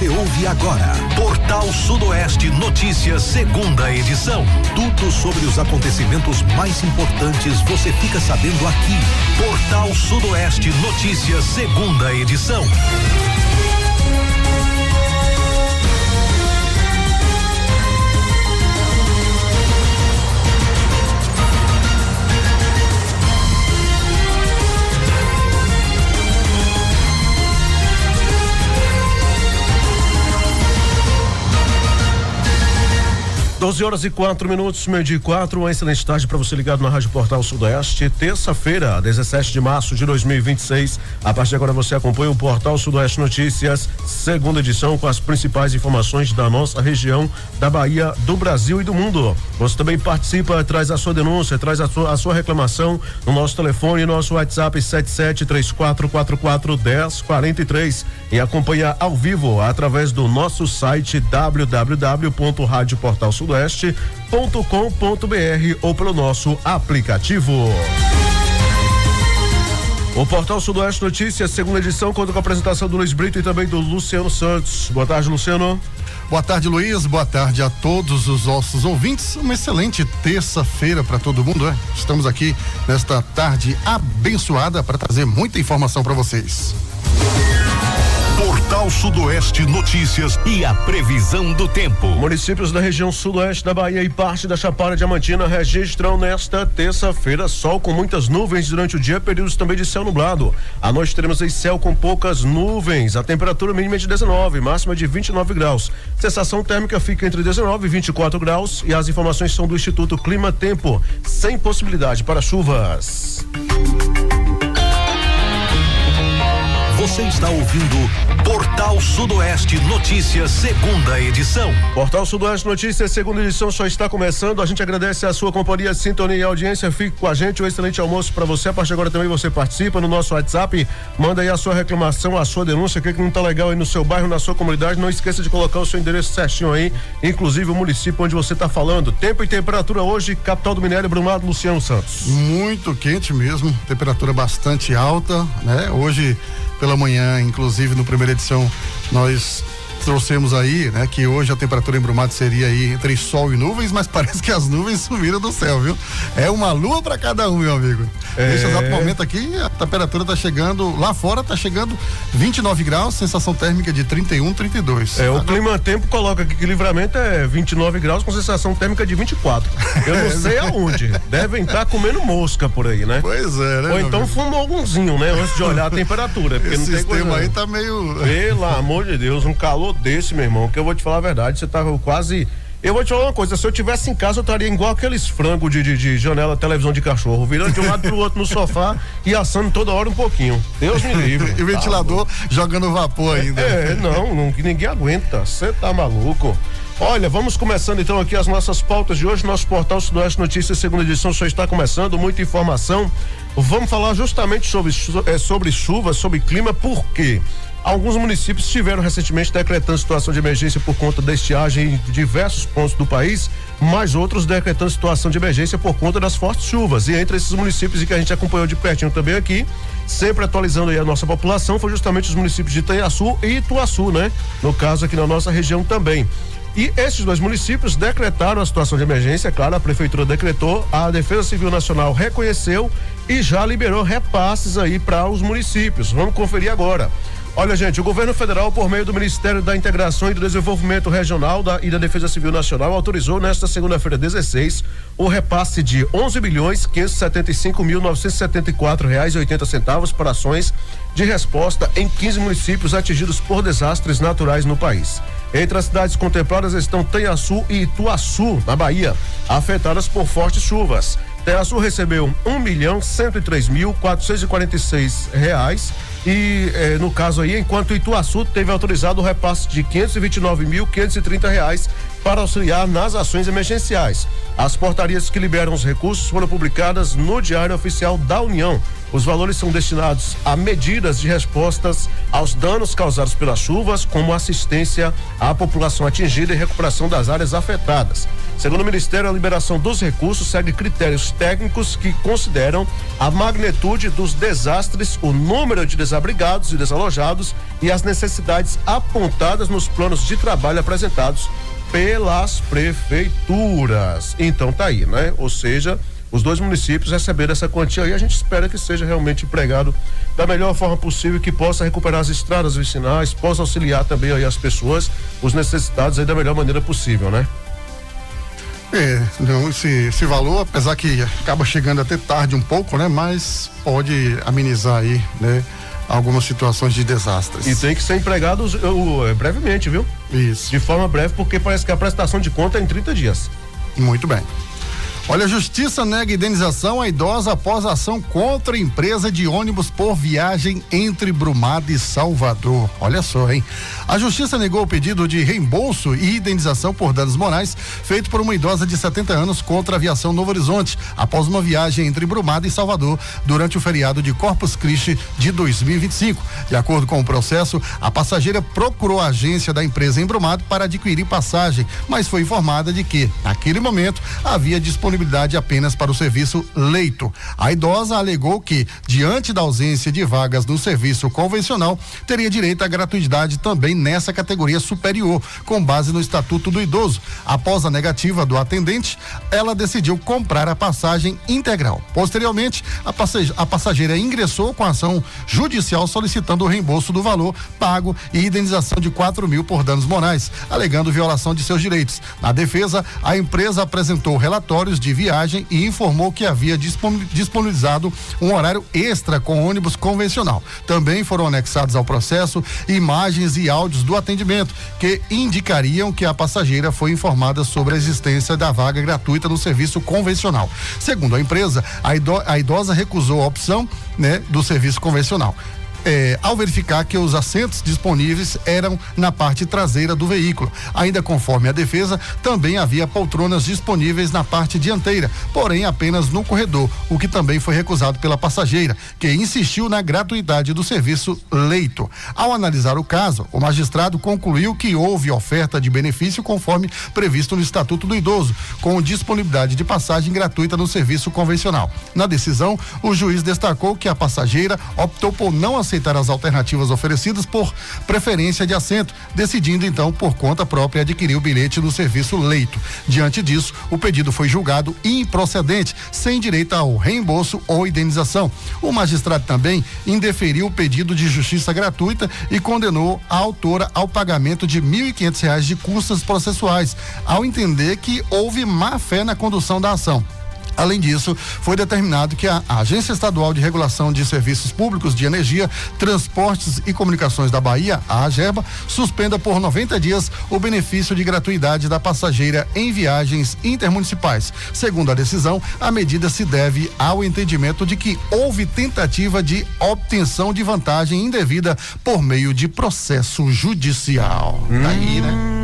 Você ouve agora Portal Sudoeste Notícias, segunda edição. Tudo sobre os acontecimentos mais importantes você fica sabendo aqui. Portal Sudoeste Notícias, segunda edição. Horas e 4 minutos, meio-dia e 4, uma excelente tarde para você ligado na Rádio Portal Sudoeste. Terça-feira, 17 de março de 2026. A partir de agora você acompanha o Portal Sudoeste Notícias, segunda edição, com as principais informações da nossa região, da Bahia, do Brasil e do mundo. Você também participa, traz a sua denúncia, traz a sua reclamação no nosso telefone, nosso WhatsApp 7734441043 e acompanha ao vivo através do nosso site www.radioportalsudoeste.com.br ou pelo nosso aplicativo. O Portal Sudoeste Notícias, segunda edição, conta com a apresentação do Luiz Brito e também do Luciano Santos. Boa tarde, Luciano. Boa tarde, Luiz. Boa tarde a todos os nossos ouvintes. Uma excelente terça-feira para todo mundo, né? Estamos aqui nesta tarde abençoada para trazer muita informação para vocês. Portal Sudoeste Notícias e a previsão do tempo. Municípios da região sudoeste da Bahia e parte da Chapada Diamantina registram nesta terça-feira sol com muitas nuvens durante o dia, períodos também de céu nublado. À noite teremos aí céu com poucas nuvens, a temperatura mínima é de 19, máxima de 29 graus. Sensação térmica fica entre 19 e 24 graus e as informações são do Instituto Clima Tempo, sem possibilidade para chuvas. Você está ouvindo Portal Sudoeste Notícias, segunda edição. Portal Sudoeste Notícias, segunda edição só está começando. A gente agradece a sua companhia, sintonia e audiência. Fique com a gente, um excelente almoço para você. A partir de agora também você participa no nosso WhatsApp. Manda aí a sua reclamação, a sua denúncia, o que não tá legal aí no seu bairro, na sua comunidade. Não esqueça de colocar o seu endereço certinho aí, inclusive o município onde você está falando. Tempo e temperatura hoje, capital do minério, Brumado, Luciano Santos. Muito quente mesmo, temperatura bastante alta, né? Hoje pela manhã, inclusive no primeira edição, nós trouxemos aí, né, que hoje a temperatura em Brumado seria aí entre sol e nuvens, mas parece que as nuvens sumiram do céu, viu? É uma lua para cada um, meu amigo. Nesse exato momento aqui, a temperatura tá chegando, lá fora tá chegando 29 graus, sensação térmica de 31, 32. O Clima Tempo coloca aqui que Livramento é 29 graus com sensação térmica de 24. Eu não sei aonde. Devem estar comendo mosca por aí, né? Pois é, né? Ou então fumou algumzinho, né? Antes de olhar a temperatura. Porque esse não tem sistema coisa, aí tá meio... Pelo amor de Deus, um calor desse, meu irmão, que eu vou te falar a verdade, você tá quase... Eu vou te falar uma coisa, se eu tivesse em casa eu estaria igual aqueles frangos de janela, televisão de cachorro, virando de um lado pro outro no sofá e assando toda hora um pouquinho. Deus me livre. E o ventilador jogando vapor ainda. Não, ninguém aguenta, você tá maluco. Olha, vamos começando então aqui as nossas pautas de hoje. Nosso Portal Sudoeste Notícias, segunda edição, só está começando, muita informação. Vamos falar justamente sobre chuva, sobre clima, por quê? Alguns municípios estiveram recentemente decretando situação de emergência por conta da estiagem em diversos pontos do país, mas outros decretando situação de emergência por conta das fortes chuvas. E entre esses municípios, e que a gente acompanhou de pertinho também aqui, sempre atualizando aí a nossa população, foi justamente os municípios de Itanhaçu e Ituaçu, né? No caso aqui na nossa região também. E esses dois municípios decretaram a situação de emergência, é claro, a prefeitura decretou, a Defesa Civil Nacional reconheceu e já liberou repasses aí para os municípios. Vamos conferir agora. Olha, gente, o governo federal, por meio do Ministério da Integração e do Desenvolvimento Regional e da Defesa Civil Nacional, autorizou nesta segunda-feira 16 o repasse de R$11.575.974,80 para ações de resposta em 15 municípios atingidos por desastres naturais no país. Entre as cidades contempladas estão Itanhaçu e Ituaçu, na Bahia, afetadas por fortes chuvas. Itanhaçu recebeu R$1.103.446 e no caso aí, enquanto Ituaçu teve autorizado o repasse de R$529.530 para auxiliar nas ações emergenciais. As portarias que liberam os recursos foram publicadas no Diário Oficial da União. Os valores são destinados a medidas de respostas aos danos causados pelas chuvas, como assistência à população atingida e recuperação das áreas afetadas. Segundo o Ministério, a liberação dos recursos segue critérios técnicos que consideram a magnitude dos desastres, o número de desabrigados e desalojados e as necessidades apontadas nos planos de trabalho apresentados pelas prefeituras. Então tá aí, né? Ou seja, os 2 municípios receberam essa quantia e a gente espera que seja realmente empregado da melhor forma possível, que possa recuperar as estradas vicinais, possa auxiliar também aí as pessoas, os necessitados aí da melhor maneira possível, né? Não, esse valor, apesar que acaba chegando até tarde um pouco, né? Mas pode amenizar aí, né? Algumas situações de desastres. E tem que ser empregado brevemente, viu? Isso. De forma breve, porque parece que a prestação de conta é em 30 dias. Muito bem. Olha, a justiça nega indenização à idosa após ação contra a empresa de ônibus por viagem entre Brumado e Salvador. Olha só, hein? A justiça negou o pedido de reembolso e indenização por danos morais feito por uma idosa de 70 anos contra a aviação Novo Horizonte após uma viagem entre Brumado e Salvador durante o feriado de Corpus Christi de 2025. De acordo com o processo, a passageira procurou a agência da empresa em Brumado para adquirir passagem, mas foi informada de que, naquele momento, havia disponibilidade apenas para o serviço leito. A idosa alegou que, diante da ausência de vagas no serviço convencional, teria direito à gratuidade também nessa categoria superior, com base no Estatuto do Idoso. Após a negativa do atendente, ela decidiu comprar a passagem integral. Posteriormente, a passageira ingressou com ação judicial solicitando o reembolso do valor pago e indenização de 4 mil por danos morais, alegando violação de seus direitos. Na defesa, a empresa apresentou relatórios de viagem e informou que havia disponibilizado um horário extra com ônibus convencional. Também foram anexados ao processo imagens e áudios do atendimento que indicariam que a passageira foi informada sobre a existência da vaga gratuita no serviço convencional. Segundo a empresa, a idosa recusou a opção, né, do serviço convencional. Ao verificar que os assentos disponíveis eram na parte traseira do veículo. Ainda conforme a defesa, também havia poltronas disponíveis na parte dianteira, porém apenas no corredor, o que também foi recusado pela passageira, que insistiu na gratuidade do serviço leito. Ao analisar o caso, o magistrado concluiu que houve oferta de benefício conforme previsto no Estatuto do Idoso, com disponibilidade de passagem gratuita no serviço convencional. Na decisão, o juiz destacou que a passageira optou por não aceitar as alternativas oferecidas por preferência de assento, decidindo então por conta própria adquirir o bilhete no serviço leito. Diante disso, o pedido foi julgado improcedente, sem direito ao reembolso ou indenização. O magistrado também indeferiu o pedido de justiça gratuita e condenou a autora ao pagamento de R$1.500 de custas processuais, ao entender que houve má fé na condução da ação. Além disso, foi determinado que a Agência Estadual de Regulação de Serviços Públicos de Energia, Transportes e Comunicações da Bahia, a AGERBA, suspenda por 90 dias o benefício de gratuidade da passageira em viagens intermunicipais. Segundo a decisão, a medida se deve ao entendimento de que houve tentativa de obtenção de vantagem indevida por meio de processo judicial. Daí, né?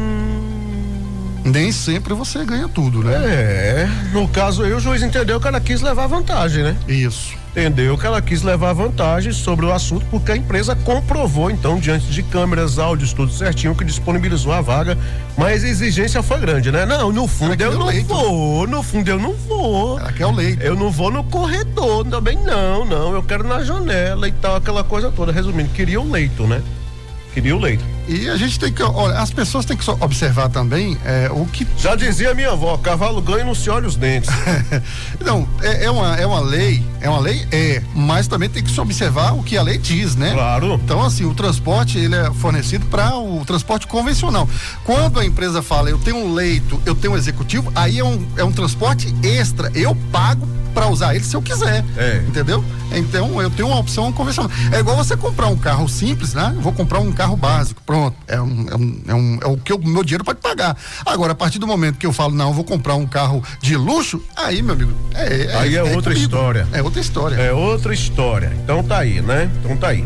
Nem sempre você ganha tudo, né? No caso aí o juiz entendeu que ela quis levar vantagem, né? Isso. Entendeu que ela quis levar vantagem sobre o assunto, porque a empresa comprovou, então, diante de câmeras, áudios, tudo certinho, que disponibilizou a vaga, mas a exigência foi grande, né? Não, no fundo eu não vou, no fundo eu não vou. Ela quer o leito. Eu não vou no corredor, também não, eu quero na janela e tal, aquela coisa toda. Resumindo, queria o leito, né? Queria o leito. E a gente tem que, olha, as pessoas têm que observar também o que... Já dizia minha avó, cavalo ganha e não se olha os dentes. Não, é uma lei, mas também tem que se observar o que a lei diz, né? Claro. Então, assim, o transporte, ele é fornecido para o transporte convencional. Quando a empresa fala, eu tenho um leito, eu tenho um executivo, aí é um transporte extra, eu pago para usar ele se eu quiser, entendeu? Então, eu tenho uma opção convencional. É igual você comprar um carro simples, né? Eu vou comprar um carro básico, pronto. É o que o meu dinheiro pode pagar. Agora, a partir do momento que eu falo, não, eu vou comprar um carro de luxo, aí, meu amigo, aí é outra história. É outra história. É outra história. Então tá aí, né? Então tá aí.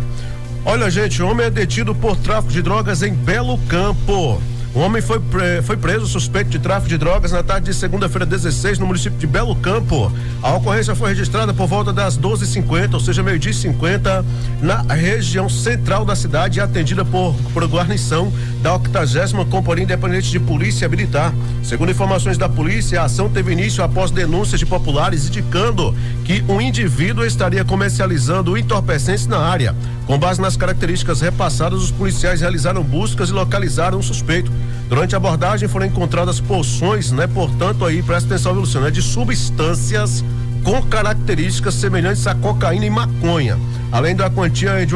Olha, gente, homem é detido por tráfico de drogas em Belo Campo. Um homem foi preso suspeito de tráfico de drogas na tarde de segunda-feira 16 no município de Belo Campo. A ocorrência foi registrada por volta das 12h50, ou seja, 12h50, na região central da cidade e atendida por guarnição da 80ª Companhia Independente de Polícia Militar. Segundo informações da polícia, a ação teve início após denúncias de populares indicando que um indivíduo estaria comercializando entorpecentes na área. Com base nas características repassadas, os policiais realizaram buscas e localizaram o suspeito. Durante a abordagem foram encontradas porções, portanto aí, presta atenção, Luciano, de substâncias com características semelhantes a cocaína e maconha, além de uma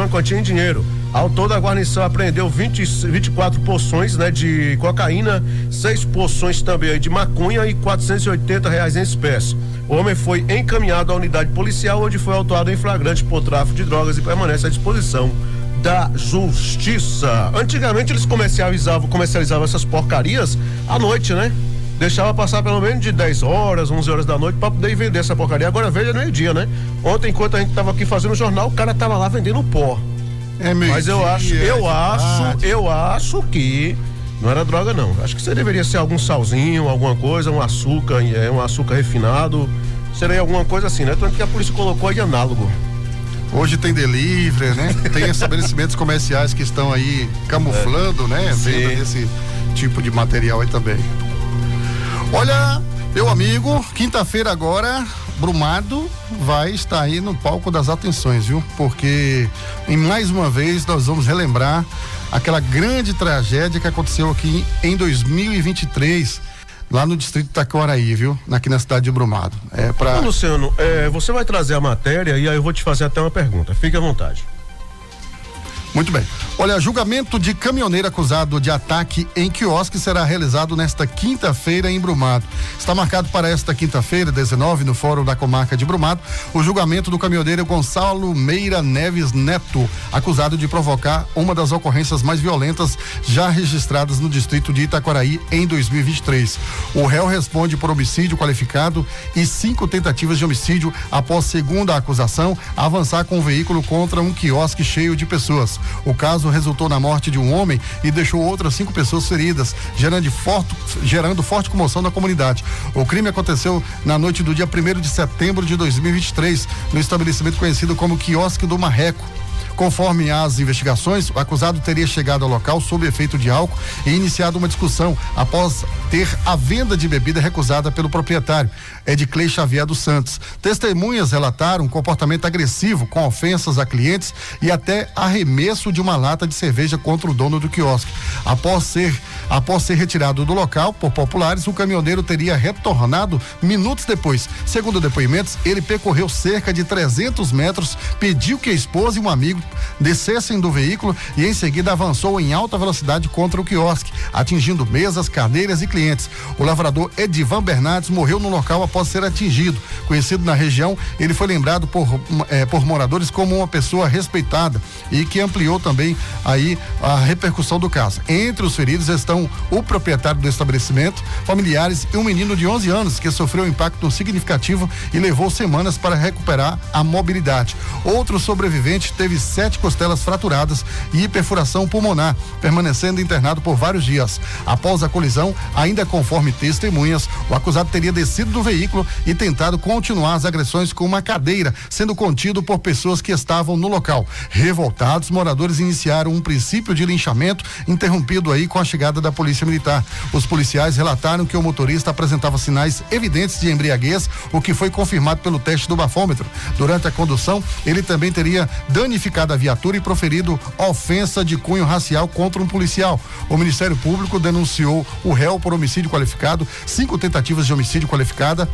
quantia em dinheiro. Ao todo, a guarnição apreendeu 24 porções, de cocaína, 6 porções também de maconha e R$480 em espécie. O homem foi encaminhado à unidade policial, onde foi autuado em flagrante por tráfico de drogas e permanece à disposição da justiça. Antigamente eles comercializavam essas porcarias à noite, Deixava passar pelo menos de 10 horas, 11 horas da noite para poder vender essa porcaria. Agora veja meio-dia, Ontem, enquanto a gente tava aqui fazendo o jornal, o cara tava lá vendendo pó. Mas eu acho que não era droga, não. Acho que você deveria ser algum salzinho, alguma coisa, um açúcar refinado. Seria alguma coisa assim, Tanto que a polícia colocou aí análogo. Hoje tem delivery, Tem estabelecimentos comerciais que estão aí camuflando, Venda desse tipo de material aí também. Olha, meu amigo, quinta-feira agora, Brumado vai estar aí no palco das atenções, viu? Porque, mais uma vez, nós vamos relembrar aquela grande tragédia que aconteceu aqui em 2023, lá no distrito de Itacoaraí, viu? Aqui na cidade de Brumado. Luciano, você vai trazer a matéria e aí eu vou te fazer até uma pergunta. Fique à vontade. Muito bem. Olha, julgamento de caminhoneiro acusado de ataque em quiosque será realizado nesta quinta-feira em Brumado. Está marcado para esta quinta-feira, 19, no Fórum da Comarca de Brumado, o julgamento do caminhoneiro Gonçalo Meira Neves Neto, acusado de provocar uma das ocorrências mais violentas já registradas no distrito de Itacoaraí em 2023. O réu responde por homicídio qualificado e 5 tentativas de homicídio após, segundo a acusação, avançar com um veículo contra um quiosque cheio de pessoas. O caso resultou na morte de um homem e deixou outras 5 pessoas feridas, gerando forte comoção na comunidade. O crime aconteceu na noite do dia 1º de setembro de 2023, no estabelecimento conhecido como Quiosque do Marreco. Conforme as investigações, o acusado teria chegado ao local sob efeito de álcool e iniciado uma discussão após ter a venda de bebida recusada pelo proprietário, Edclei Xavier dos Santos. Testemunhas relataram um comportamento agressivo com ofensas a clientes e até arremesso de uma lata de cerveja contra o dono do quiosque. Após ser retirado do local por populares, o caminhoneiro teria retornado minutos depois. Segundo depoimentos, ele percorreu cerca de 300 metros, pediu que a esposa e um amigo descessem do veículo e em seguida avançou em alta velocidade contra o quiosque, atingindo mesas, cadeiras e clientes. O lavrador Edivan Bernardes morreu no local após ser atingido. Conhecido na região, ele foi lembrado por moradores como uma pessoa respeitada e que ampliou também aí a repercussão do caso. Entre os feridos estão o proprietário do estabelecimento, familiares e um menino de 11 anos que sofreu um impacto significativo e levou semanas para recuperar a mobilidade. Outro sobrevivente teve 7 costelas fraturadas e perfuração pulmonar, permanecendo internado por vários dias. Após a colisão, ainda conforme testemunhas, o acusado teria descido do veículo e tentado continuar as agressões com uma cadeira, sendo contido por pessoas que estavam no local. Revoltados, moradores iniciaram um princípio de linchamento, interrompido aí com a chegada da polícia militar. Os policiais relataram que o motorista apresentava sinais evidentes de embriaguez, o que foi confirmado pelo teste do bafômetro. Durante a condução, ele também teria danificado a viatura e proferido ofensa de cunho racial contra um policial. O Ministério Público denunciou o réu por homicídio qualificado, 5 tentativas de homicídio qualificada,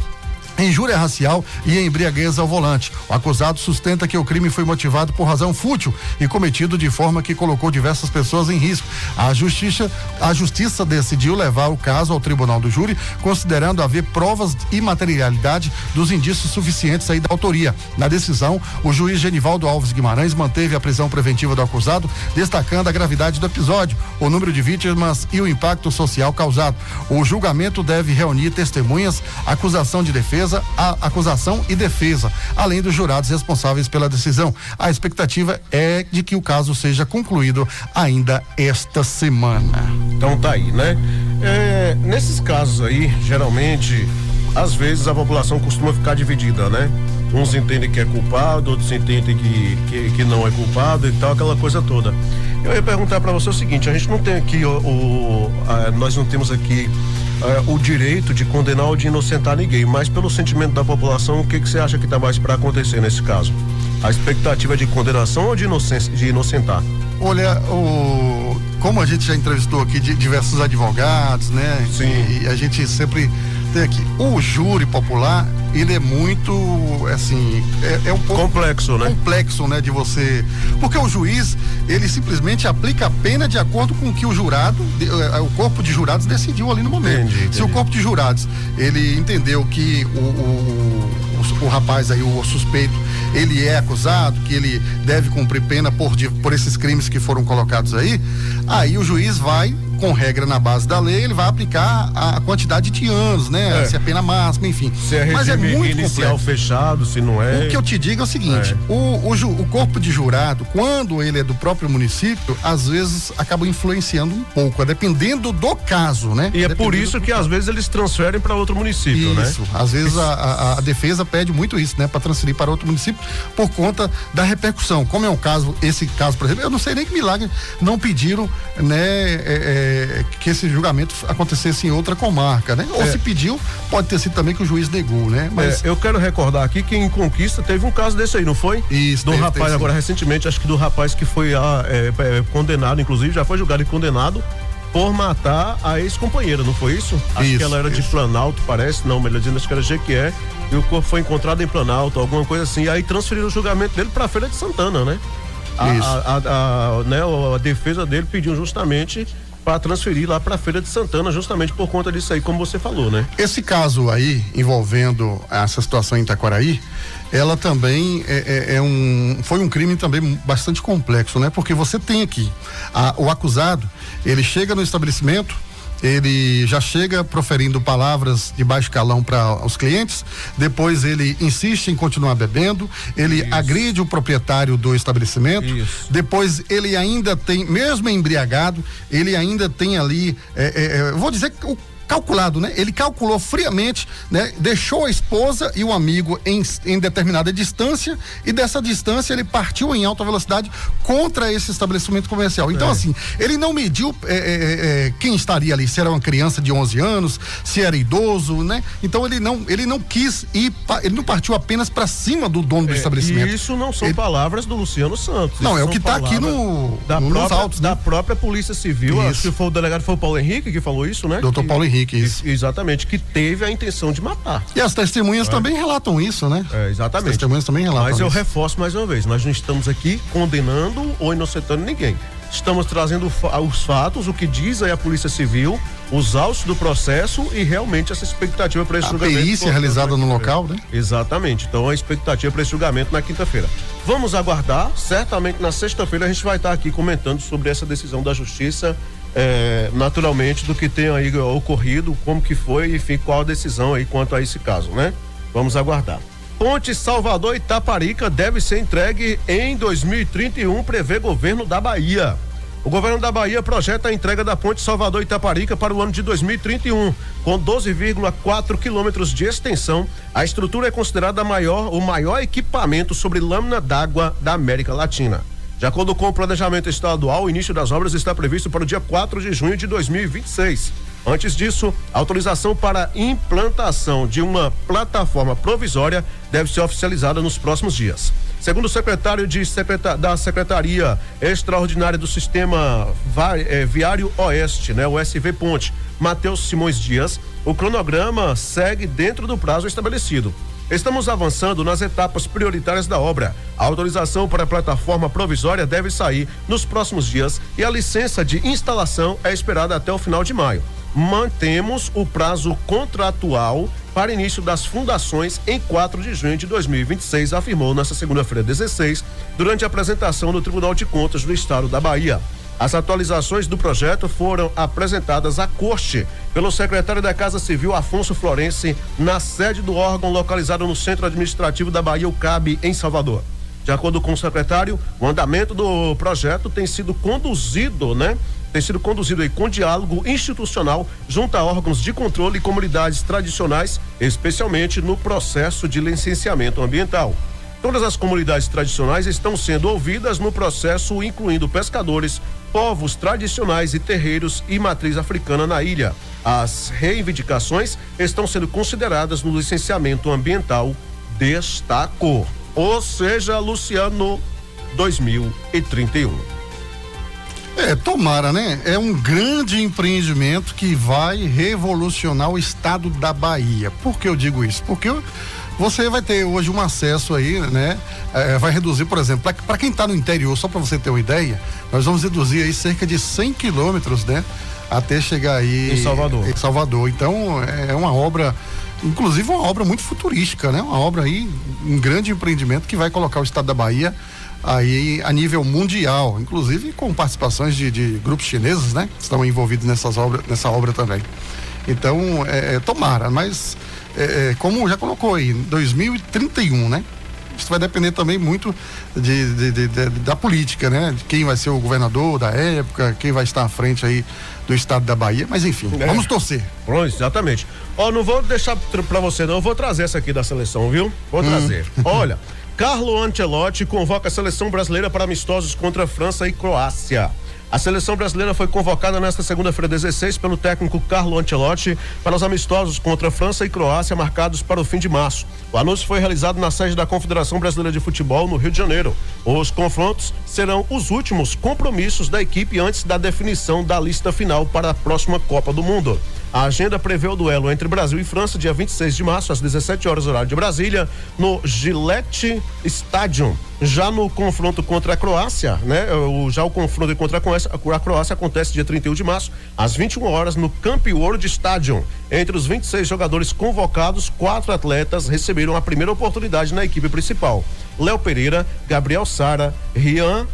injúria racial e embriaguez ao volante. O acusado sustenta que o crime foi motivado por razão fútil e cometido de forma que colocou diversas pessoas em risco. A justiça decidiu levar o caso ao tribunal do júri, considerando haver provas e materialidade dos indícios suficientes aí da autoria. Na decisão, o juiz Genivaldo Alves Guimarães manteve a prisão preventiva do acusado, destacando a gravidade do episódio, o número de vítimas e o impacto social causado. O julgamento deve reunir testemunhas, acusação de defesa, defesa, a acusação e defesa, além dos jurados responsáveis pela decisão. A expectativa é de que o caso seja concluído ainda esta semana. Então tá aí, né? Nesses casos aí, geralmente, às vezes a população costuma ficar dividida, né? Uns entendem que é culpado, outros entendem que não é culpado e tal, aquela coisa toda. Eu ia perguntar para você o seguinte: a gente não tem aqui nós não temos aqui o direito de condenar ou de inocentar ninguém, mas pelo sentimento da população, o que você acha que tá mais para acontecer nesse caso? A expectativa é de condenação ou de inocentar? Olha, como a gente já entrevistou aqui diversos advogados, né? Sim. E a gente sempre tem aqui, o júri popular, ele é muito, assim, é um pouco complexo, né? Complexo, né, de você, porque o juiz, ele simplesmente aplica a pena de acordo com o que o jurado, o corpo de jurados decidiu ali no momento. Entendi. Se o corpo de jurados, ele entendeu que o rapaz aí, o suspeito, ele é acusado, que ele deve cumprir pena por esses crimes que foram colocados aí o juiz vai, com regra na base da lei, ele vai aplicar a quantidade de anos, né? Se é pena máxima, enfim. Se é mas regime muito inicial complexo. fechado, se não é. O que eu te digo é o seguinte: o corpo de jurado, quando ele é do próprio município, às vezes acaba influenciando um pouco, dependendo do caso, né? E é por isso que às vezes eles transferem para outro município, né? Isso, às vezes a defesa pede muito isso, né? Para transferir para outro município por conta da repercussão. Como é um caso, esse caso, por exemplo, eu não sei nem que milagre não pediram, né? Que esse julgamento acontecesse em outra comarca, né? Ou se pediu, pode ter sido também que o juiz negou, né? Mas eu quero recordar aqui que em Conquista teve um caso desse aí, não foi? Isso. Do rapaz, agora recentemente, acho que do rapaz que foi condenado, inclusive já foi julgado e condenado por matar a ex-companheira, não foi isso? Acho que ela era de Planalto, parece, não, melhor dizendo, acho que era Jequié, e o corpo foi encontrado em Planalto, alguma coisa assim, e aí transferiram o julgamento dele pra Feira de Santana, né? A defesa dele pediu justamente para transferir lá para Feira de Santana, justamente por conta disso aí, como você falou, né? Esse caso aí, envolvendo essa situação em Itaquaraí, ela também foi um crime também bastante complexo, né? Porque você tem aqui o acusado, ele chega no estabelecimento, ele já chega proferindo palavras de baixo calão para os clientes, depois ele insiste em continuar bebendo, ele agride o proprietário do estabelecimento, depois ele ainda tem, mesmo embriagado, ele ainda tem ali, vou dizer que calculado, né? Ele calculou friamente, né? Deixou a esposa e o amigo em determinada distância, e dessa distância ele partiu em alta velocidade contra esse estabelecimento comercial. Então, assim, ele não mediu quem estaria ali, se era uma criança de 11 anos, se era idoso, né? Então ele não quis ir, ele não partiu apenas para cima do dono do estabelecimento. E isso não são palavras do Luciano Santos. Não, é o que está aqui nos autos, né? Da própria Polícia Civil. Acho que foi o delegado, foi o Paulo Henrique que falou isso, né? Doutor Paulo Henrique. Isso. Exatamente, que teve a intenção de matar. E as testemunhas também relatam isso, né? Exatamente. As testemunhas também relatam isso. Mas eu reforço mais uma vez, nós não estamos aqui condenando ou inocentando ninguém. Estamos trazendo os fatos, o que diz aí a Polícia Civil, os autos do processo e realmente essa expectativa para esse julgamento. A perícia realizada no local, né? Exatamente. Então a expectativa para esse julgamento na quinta-feira. Vamos aguardar. Certamente na sexta-feira a gente vai estar aqui comentando sobre essa decisão da Justiça. Naturalmente, do que tem aí ocorrido, como que foi, enfim, qual a decisão aí quanto a esse caso, né? Vamos aguardar. Ponte Salvador Itaparica deve ser entregue em 2031, prevê governo da Bahia. O governo da Bahia projeta a entrega da Ponte Salvador Itaparica para o ano de 2031, com 12,4 quilômetros de extensão. A estrutura é considerada o maior equipamento sobre lâmina d'água da América Latina. De acordo com o planejamento estadual, o início das obras está previsto para o dia 4 de junho de 2026. Antes disso, a autorização para implantação de uma plataforma provisória deve ser oficializada nos próximos dias. Segundo o secretário da Secretaria Extraordinária do Sistema Viário Oeste, né, o SV Ponte, Matheus Simões Dias, o cronograma segue dentro do prazo estabelecido. Estamos avançando nas etapas prioritárias da obra. A autorização para a plataforma provisória deve sair nos próximos dias e a licença de instalação é esperada até o final de maio. Mantemos o prazo contratual para início das fundações em 4 de junho de 2026, afirmou nesta segunda-feira 16, durante a apresentação no Tribunal de Contas do Estado da Bahia. As atualizações do projeto foram apresentadas à Corte pelo secretário da Casa Civil, Afonso Florense, na sede do órgão localizado no Centro Administrativo da Bahia, o CAB, em Salvador. De acordo com o secretário, o andamento do projeto tem sido conduzido, aí com diálogo institucional junto a órgãos de controle e comunidades tradicionais, especialmente no processo de licenciamento ambiental. Todas as comunidades tradicionais estão sendo ouvidas no processo, incluindo pescadores, povos tradicionais e terreiros e matriz africana na ilha. As reivindicações estão sendo consideradas no licenciamento ambiental, destacou. Ou seja, Luciano, 2031. Tomara, né? É um grande empreendimento que vai revolucionar o estado da Bahia. Por que eu digo isso? Porque você vai ter hoje um acesso aí, né? Vai reduzir, por exemplo, para quem está no interior, só para você ter uma ideia, nós vamos reduzir aí cerca de 100 quilômetros, né? Até chegar aí em Salvador. Então, é uma obra, inclusive uma obra muito futurística, né? Uma obra aí, um grande empreendimento que vai colocar o estado da Bahia aí a nível mundial, inclusive com participações de grupos chineses, né? Que estão envolvidos nessa obra também. Então, tomara, mas como já colocou aí, 2031, né? Isso vai depender também muito da política, né? De quem vai ser o governador da época, quem vai estar à frente aí do estado da Bahia, mas enfim, vamos torcer. Pronto, exatamente. Não vou deixar pra você não, eu vou trazer essa aqui da seleção, viu? Vou trazer. Olha, Carlo Ancelotti convoca a seleção brasileira para amistosos contra França e Croácia. A seleção brasileira foi convocada nesta segunda-feira 16 pelo técnico Carlo Ancelotti para os amistosos contra França e Croácia marcados para o fim de março. O anúncio foi realizado na sede da Confederação Brasileira de Futebol no Rio de Janeiro. Os confrontos serão os últimos compromissos da equipe antes da definição da lista final para a próxima Copa do Mundo. A agenda prevê o duelo entre Brasil e França dia 26 de março às 17 horas horário de Brasília no Gillette Stadium. Já no confronto contra a Croácia, o confronto contra a Croácia acontece dia 31 de março às 21 horas no Camp World Stadium. Entre os 26 jogadores convocados, 4 atletas receberam a primeira oportunidade na equipe principal. Léo Pereira, Gabriel Sara, Ryan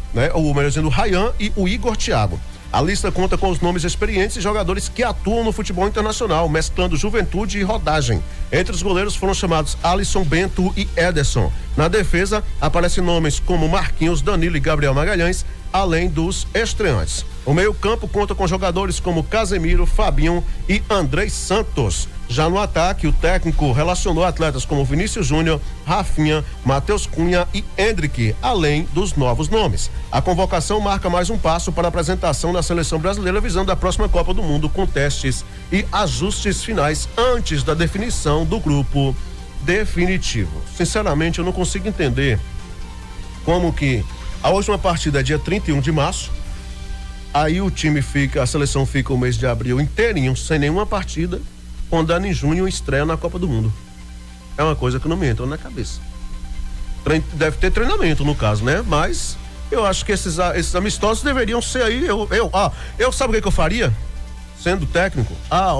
e o Igor Thiago. A lista conta com os nomes experientes e jogadores que atuam no futebol internacional, mesclando juventude e rodagem. Entre os goleiros foram chamados Alisson, Bento e Ederson. Na defesa, aparecem nomes como Marquinhos, Danilo e Gabriel Magalhães, além dos estreantes. O meio-campo conta com jogadores como Casemiro, Fabinho e Andrés Santos. Já no ataque, o técnico relacionou atletas como Vinícius Júnior, Rafinha, Matheus Cunha e Endrick, além dos novos nomes. A convocação marca mais um passo para a apresentação da seleção brasileira visando a próxima Copa do Mundo, com testes e ajustes finais antes da definição do grupo definitivo. Sinceramente, eu não consigo entender como que a última partida é dia 31 de março, aí a seleção fica o mês de abril inteirinho sem nenhuma partida, quando em junho estreia na Copa do Mundo. É uma coisa que não me entra na cabeça. Deve ter treinamento no caso, né? Mas eu acho que esses amistosos deveriam ser aí. Eu sabe o que eu faria? Sendo técnico,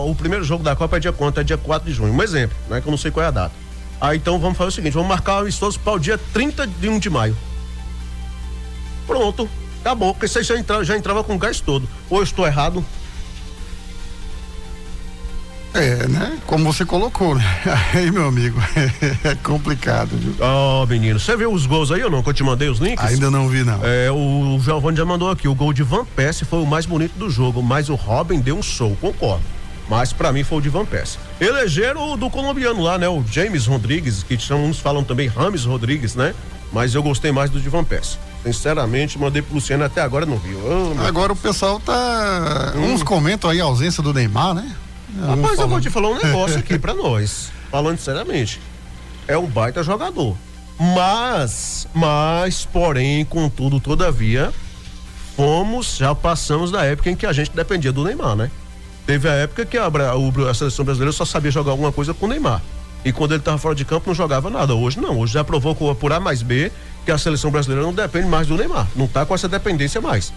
o primeiro jogo da Copa é dia quanto? É dia 4 de junho. Um exemplo, né? Que eu não sei qual é a data. Então vamos fazer o seguinte: vamos marcar o amistoso para o dia 31 de maio. Pronto, acabou, porque você já entrava com o gás todo. Ou eu estou errado? Né? Como você colocou, né? Aí, meu amigo, é complicado, viu? Menino, você viu os gols aí ou não? Que eu te mandei os links? Ainda não vi, não. O Giovanni já mandou aqui, o gol de Van Persie foi o mais bonito do jogo, mas o Robin deu um show, concordo. Mas pra mim foi o de Van Persie. Elegeram o do colombiano lá, né? O James Rodrigues, que uns falam também Rames Rodrigues, né? Mas eu gostei mais do de Van Persie. Sinceramente, mandei pro Luciano, até agora não viu. Agora o pessoal tá... Uns comentam aí a ausência do Neymar, né? Rapaz, eu vou te falar um negócio aqui pra nós, falando seriamente, é um baita jogador, mas, porém, contudo, todavia, já passamos da época em que a gente dependia do Neymar, né? Teve a época que a seleção brasileira só sabia jogar alguma coisa com o Neymar, e quando ele tava fora de campo não jogava nada. Hoje não, hoje já provou por A mais B que a seleção brasileira não depende mais do Neymar, não tá com essa dependência mais,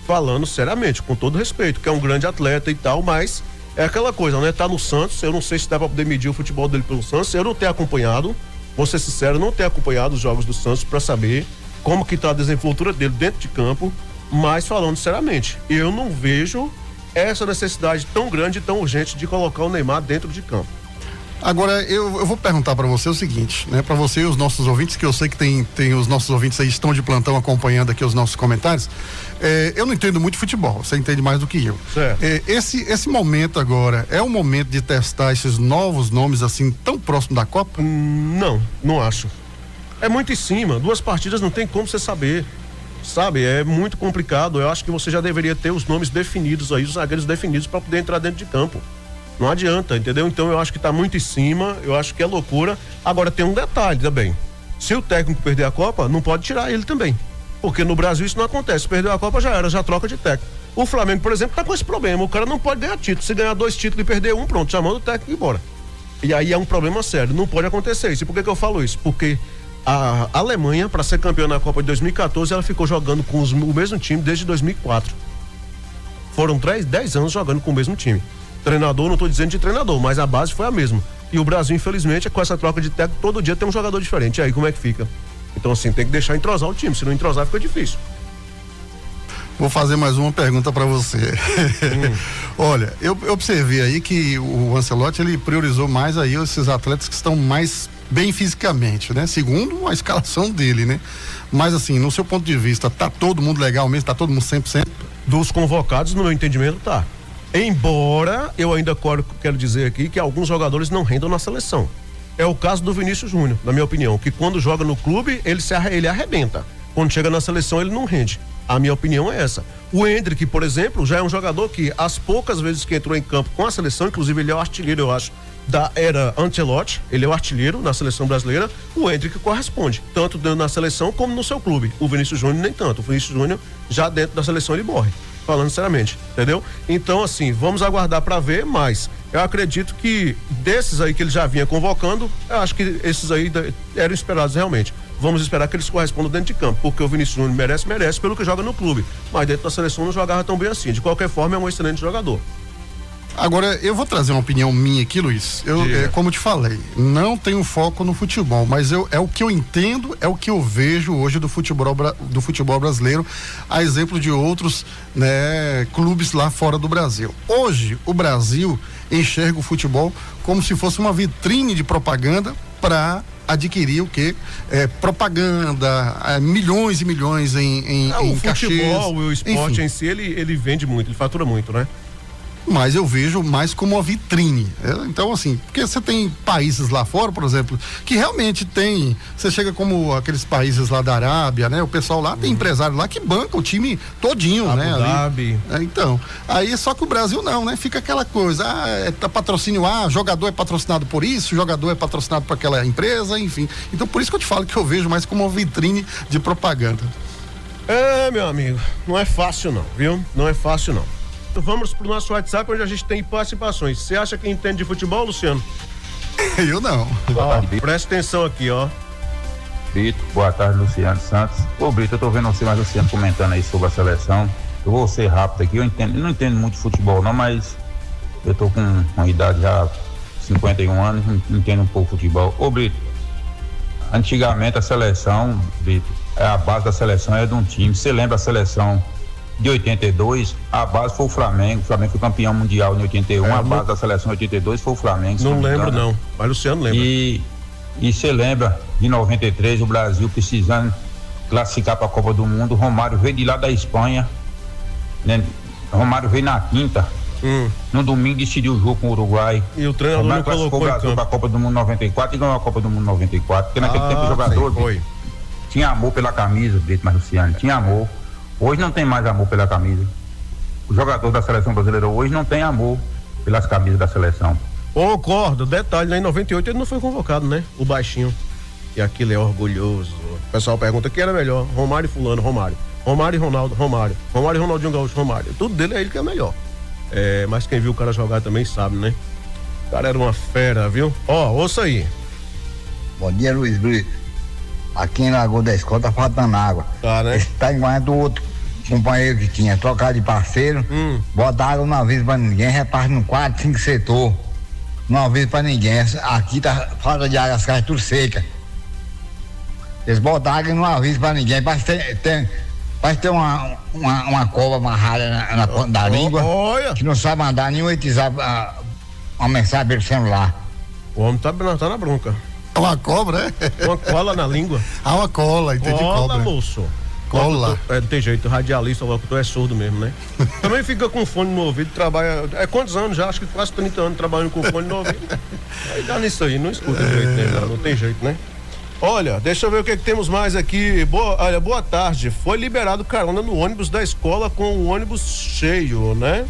falando seriamente, com todo respeito, que é um grande atleta e tal, mas é aquela coisa, né? Tá no Santos, eu não sei se dá pra poder medir o futebol dele pelo Santos, eu não tenho acompanhado, vou ser sincero, não tenho acompanhado os jogos do Santos pra saber como que tá a desenvoltura dele dentro de campo, Mas falando sinceramente, eu não vejo essa necessidade tão grande e tão urgente de colocar o Neymar dentro de campo. Agora, eu vou perguntar para você o seguinte, né? Para você e os nossos ouvintes, que eu sei que tem os nossos ouvintes aí estão de plantão acompanhando aqui os nossos comentários. Eu não entendo muito futebol, você entende mais do que eu. Certo. Esse momento agora é o momento de testar esses novos nomes assim, tão próximo da Copa? Não acho. É muito em cima, 2 partidas não tem como você saber. Sabe, é muito complicado. Eu acho que você já deveria ter os nomes definidos aí, os zagueiros definidos para poder entrar dentro de campo. Não adianta, entendeu? Então eu acho que tá muito em cima, eu acho que é loucura. Agora tem um detalhe também. Se o técnico perder a Copa, não pode tirar ele também. Porque no Brasil isso não acontece. Perdeu a Copa já era, já troca de técnico. O Flamengo, por exemplo, tá com esse problema. O cara não pode ganhar título. Se ganhar 2 títulos e perder um, pronto, já manda o técnico embora. E aí é um problema sério. Não pode acontecer isso. E por que eu falo isso? Porque a Alemanha, para ser campeã na Copa de 2014, ela ficou jogando com o mesmo time desde 2004. Foram 10 anos jogando com o mesmo time. Treinador, não estou dizendo de treinador, mas a base foi a mesma. E o Brasil, infelizmente, com essa troca de técnico, todo dia tem um jogador diferente. E aí, como é que fica? Então, assim, tem que deixar entrosar o time. Se não entrosar, fica difícil. Vou fazer mais uma pergunta para você. Olha, eu observei aí que o Ancelotti, ele priorizou mais aí esses atletas que estão mais bem fisicamente, né? Segundo a escalação dele, né? Mas assim, no seu ponto de vista, tá todo mundo legal mesmo? Tá todo mundo 100%? Dos convocados, no meu entendimento, tá. Embora eu ainda quero dizer aqui que alguns jogadores não rendam na seleção. É o caso do Vinícius Júnior, na minha opinião, que quando joga no clube, ele arrebenta. Quando chega na seleção, ele não rende. A minha opinião é essa. O Endrick, por exemplo, já é um jogador que as poucas vezes que entrou em campo com a seleção, inclusive ele é o artilheiro, eu acho, da era Ancelotti, ele é o artilheiro na seleção brasileira, o Endrick corresponde, tanto dentro da seleção como no seu clube. O Vinícius Júnior nem tanto. O Vinícius Júnior já dentro da seleção ele morre. Falando sinceramente, entendeu? Então, assim, vamos aguardar para ver, mas eu acredito que desses aí que ele já vinha convocando, eu acho que esses aí eram esperados realmente. Vamos esperar que eles correspondam dentro de campo, porque o Vinícius Júnior merece pelo que joga no clube, mas dentro da seleção não jogava tão bem assim. De qualquer forma, é um excelente jogador. Agora, eu vou trazer uma opinião minha aqui, Luiz. Como eu te falei, não tenho foco no futebol, mas é o que eu entendo, é o que eu vejo hoje do futebol brasileiro, a exemplo de outros, né, clubes lá fora do Brasil. Hoje, o Brasil enxerga o futebol como se fosse uma vitrine de propaganda para adquirir o quê? Propaganda, milhões e milhões em cachês. O futebol, o esporte, enfim, em si, ele vende muito, ele fatura muito, né? Mas eu vejo mais como uma vitrine. Então, assim, porque você tem países lá fora, por exemplo, que realmente tem. Você chega como aqueles países lá da Arábia, né? O pessoal lá tem empresário lá que banca o time todinho, Abu né? Dhabi. Então, aí só que o Brasil não, né? Fica aquela coisa, patrocínio jogador é patrocinado por isso, jogador é patrocinado por aquela empresa, enfim. Então, por isso que eu te falo que eu vejo mais como uma vitrine de propaganda. Meu amigo, não é fácil não, viu? Não é fácil não. Vamos pro nosso WhatsApp, onde a gente tem participações. Você acha que entende de futebol, Luciano? Eu não. Presta atenção aqui, ó. Brito, boa tarde, Luciano Santos. Ô, Brito, eu tô vendo você, mas Luciano comentando aí sobre a seleção. Eu vou ser rápido aqui, eu não entendo muito de futebol não, mas eu tô com uma idade já 51 anos, entendo um pouco de futebol. Ô, Brito, antigamente a seleção, Brito, a base da seleção era de um time. Você lembra a seleção de 82, a base foi o Flamengo foi campeão mundial em 81, a base da seleção de 82 foi o Flamengo. Não lembro não, mas Luciano lembra. E você lembra de 93, o Brasil precisando classificar para a Copa do Mundo, Romário veio de lá da Espanha, né? Romário veio na quinta, no domingo decidiu o jogo com o Uruguai. E o treinador não colocou o Brasil para a Copa do Mundo 94 e ganhou a Copa do Mundo 94, porque naquele tempo o jogador tinha amor pela camisa, Brito, mas Luciano, tinha amor. Hoje não tem mais amor pela camisa. O jogador da seleção brasileira hoje não tem amor pelas camisas da seleção. Concordo, detalhe, né? Em 98 ele não foi convocado, né? O baixinho. E aquilo é orgulhoso. O pessoal pergunta quem era melhor, Romário e fulano, Romário. Romário e Ronaldo, Romário. Romário e Ronaldinho Gaúcho, Romário. Tudo dele é ele que é melhor. Mas quem viu o cara jogar também sabe, né? O cara era uma fera, viu? Ouça aí. Bom dia, Luiz Brito. Aqui em Lagoa da Escola tá faltando água. Tá, né? Esse tá igual do outro companheiro que tinha, trocar de parceiro, bota água, não avisa pra ninguém, reparte no 4, 5 setor, não avisa pra ninguém. Aqui tá falta de água, as casas tudo seca. Eles botam água e não avisam pra ninguém, parece que Vai ter uma cobra amarrada na ponta da língua. Olha. Que não sabe mandar nenhum WhatsApp, uma mensagem pelo celular. O homem tá na bronca. Uma cobra, é? Uma cola na língua. Uma cola, entendi. Cola, cobra. moço. Cola. Não tem jeito, radialista, o locutor é surdo mesmo, né? Também fica com fone no ouvido, trabalha. Quantos anos já? Acho que quase 30 anos trabalhando com fone no ouvido. Aí dá nisso aí, não escuta direito, né? Não tem jeito, né? Olha, deixa eu ver o que temos mais aqui. Boa tarde. Foi liberado carona no ônibus da escola com o ônibus cheio, né?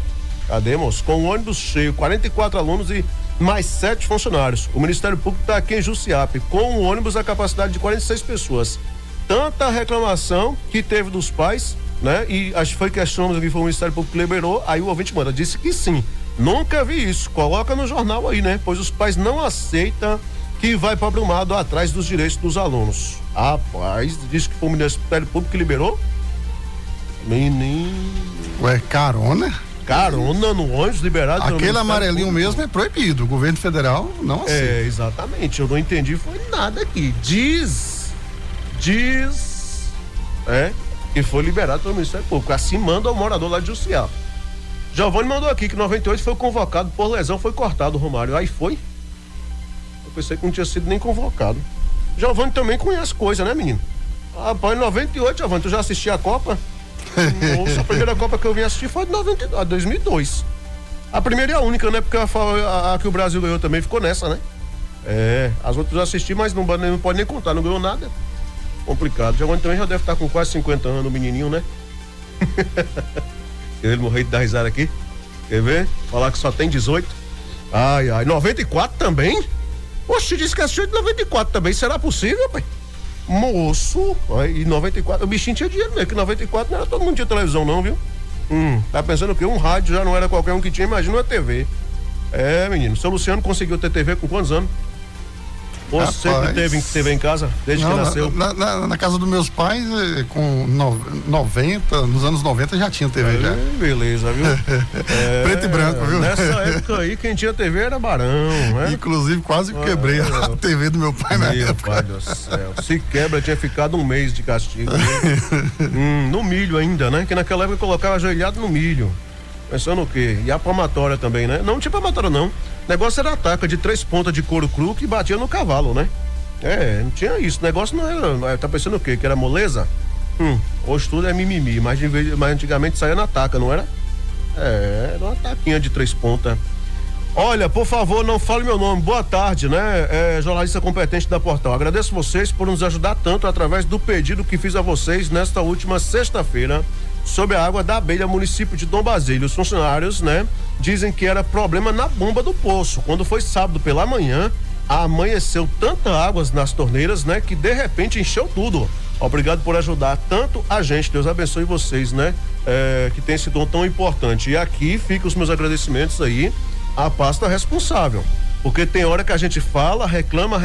Cadê, moço? Com o ônibus cheio, 44 alunos e mais 7 funcionários. O Ministério Público está aqui em Jussiape, com o ônibus a capacidade de 46 pessoas. Tanta reclamação que teve dos pais, né? E acho que foi questionamos aqui, foi o Ministério Público que liberou, aí o ouvinte manda, disse que sim. Nunca vi isso. Coloca no jornal aí, né? Pois os pais não aceitam que vai para Brumado atrás dos direitos dos alunos. Rapaz, disse que foi o Ministério Público que liberou? Menino. Ué, carona? Carona no ônibus liberado. Aquele amarelinho Público. mesmo é proibido. O governo federal não aceita. É, exatamente. Eu não entendi, foi nada aqui. Diz que foi liberado pelo Ministério Público. Assim manda o morador lá de Jussiá. Giovanni mandou aqui que 98 foi convocado por lesão, foi cortado o Romário. Aí foi? Eu pensei que não tinha sido nem convocado. Giovanni também conhece coisa, né, menino? Rapaz, 98, Giovanni, tu já assistiu a Copa? Nossa, a primeira Copa que eu vim assistir foi de 2002. A primeira e a única, né? Porque a que o Brasil ganhou também ficou nessa, né? As outras eu assisti, mas não pode nem contar, não ganhou nada. Complicado. Giovanni também já deve estar com quase 50 anos, o menininho, né? Ele morreu de dar risada aqui. Quer ver? Falar que só tem 18. Ai, 94 também? Oxe, disse que assistiu de 94 também. Será possível, pai? Moço. E 94, o bichinho tinha dinheiro mesmo, que 94 não era todo mundo tinha televisão não, viu? Tá pensando que um rádio já não era qualquer um que tinha, imagina uma TV. Menino, o seu Luciano conseguiu ter TV com quantos anos? Você sempre teve TV em casa, desde que nasceu? Na casa dos meus pais, com 90, nos anos 90 já tinha TV já. Beleza, viu? Preto e branco, viu? Nessa época aí, quem tinha TV era Barão, né? Inclusive, quase quebrei a TV do meu pai na época. Meu pai do céu. Se quebra, tinha ficado um mês de castigo. No milho ainda, né? Que naquela época colocava ajoelhado no milho. Pensando o quê? E a palmatória também, né? Não tinha palmatória, não. O negócio era ataca de 3 pontas de couro cru que batia no cavalo, né? Não tinha isso. O negócio não era. Tá pensando o quê? Que era moleza? Hoje tudo é mimimi. Mas antigamente saía na taca, não era? Era uma taquinha de 3 pontas. Olha, por favor, não fale meu nome. Boa tarde, né? Jornalista competente da Portal. Agradeço vocês por nos ajudar tanto através do pedido que fiz a vocês nesta última sexta-feira sobre a água da Abelha, município de Dom Basílio. Os funcionários, né, dizem que era problema na bomba do poço. Quando foi sábado pela manhã, amanheceu tanta água nas torneiras, né, que de repente encheu tudo. Obrigado por ajudar tanto a gente. Deus abençoe vocês, né? Que tem esse dom tão importante. E aqui ficam os meus agradecimentos aí à pasta responsável. Porque tem hora que a gente fala, reclama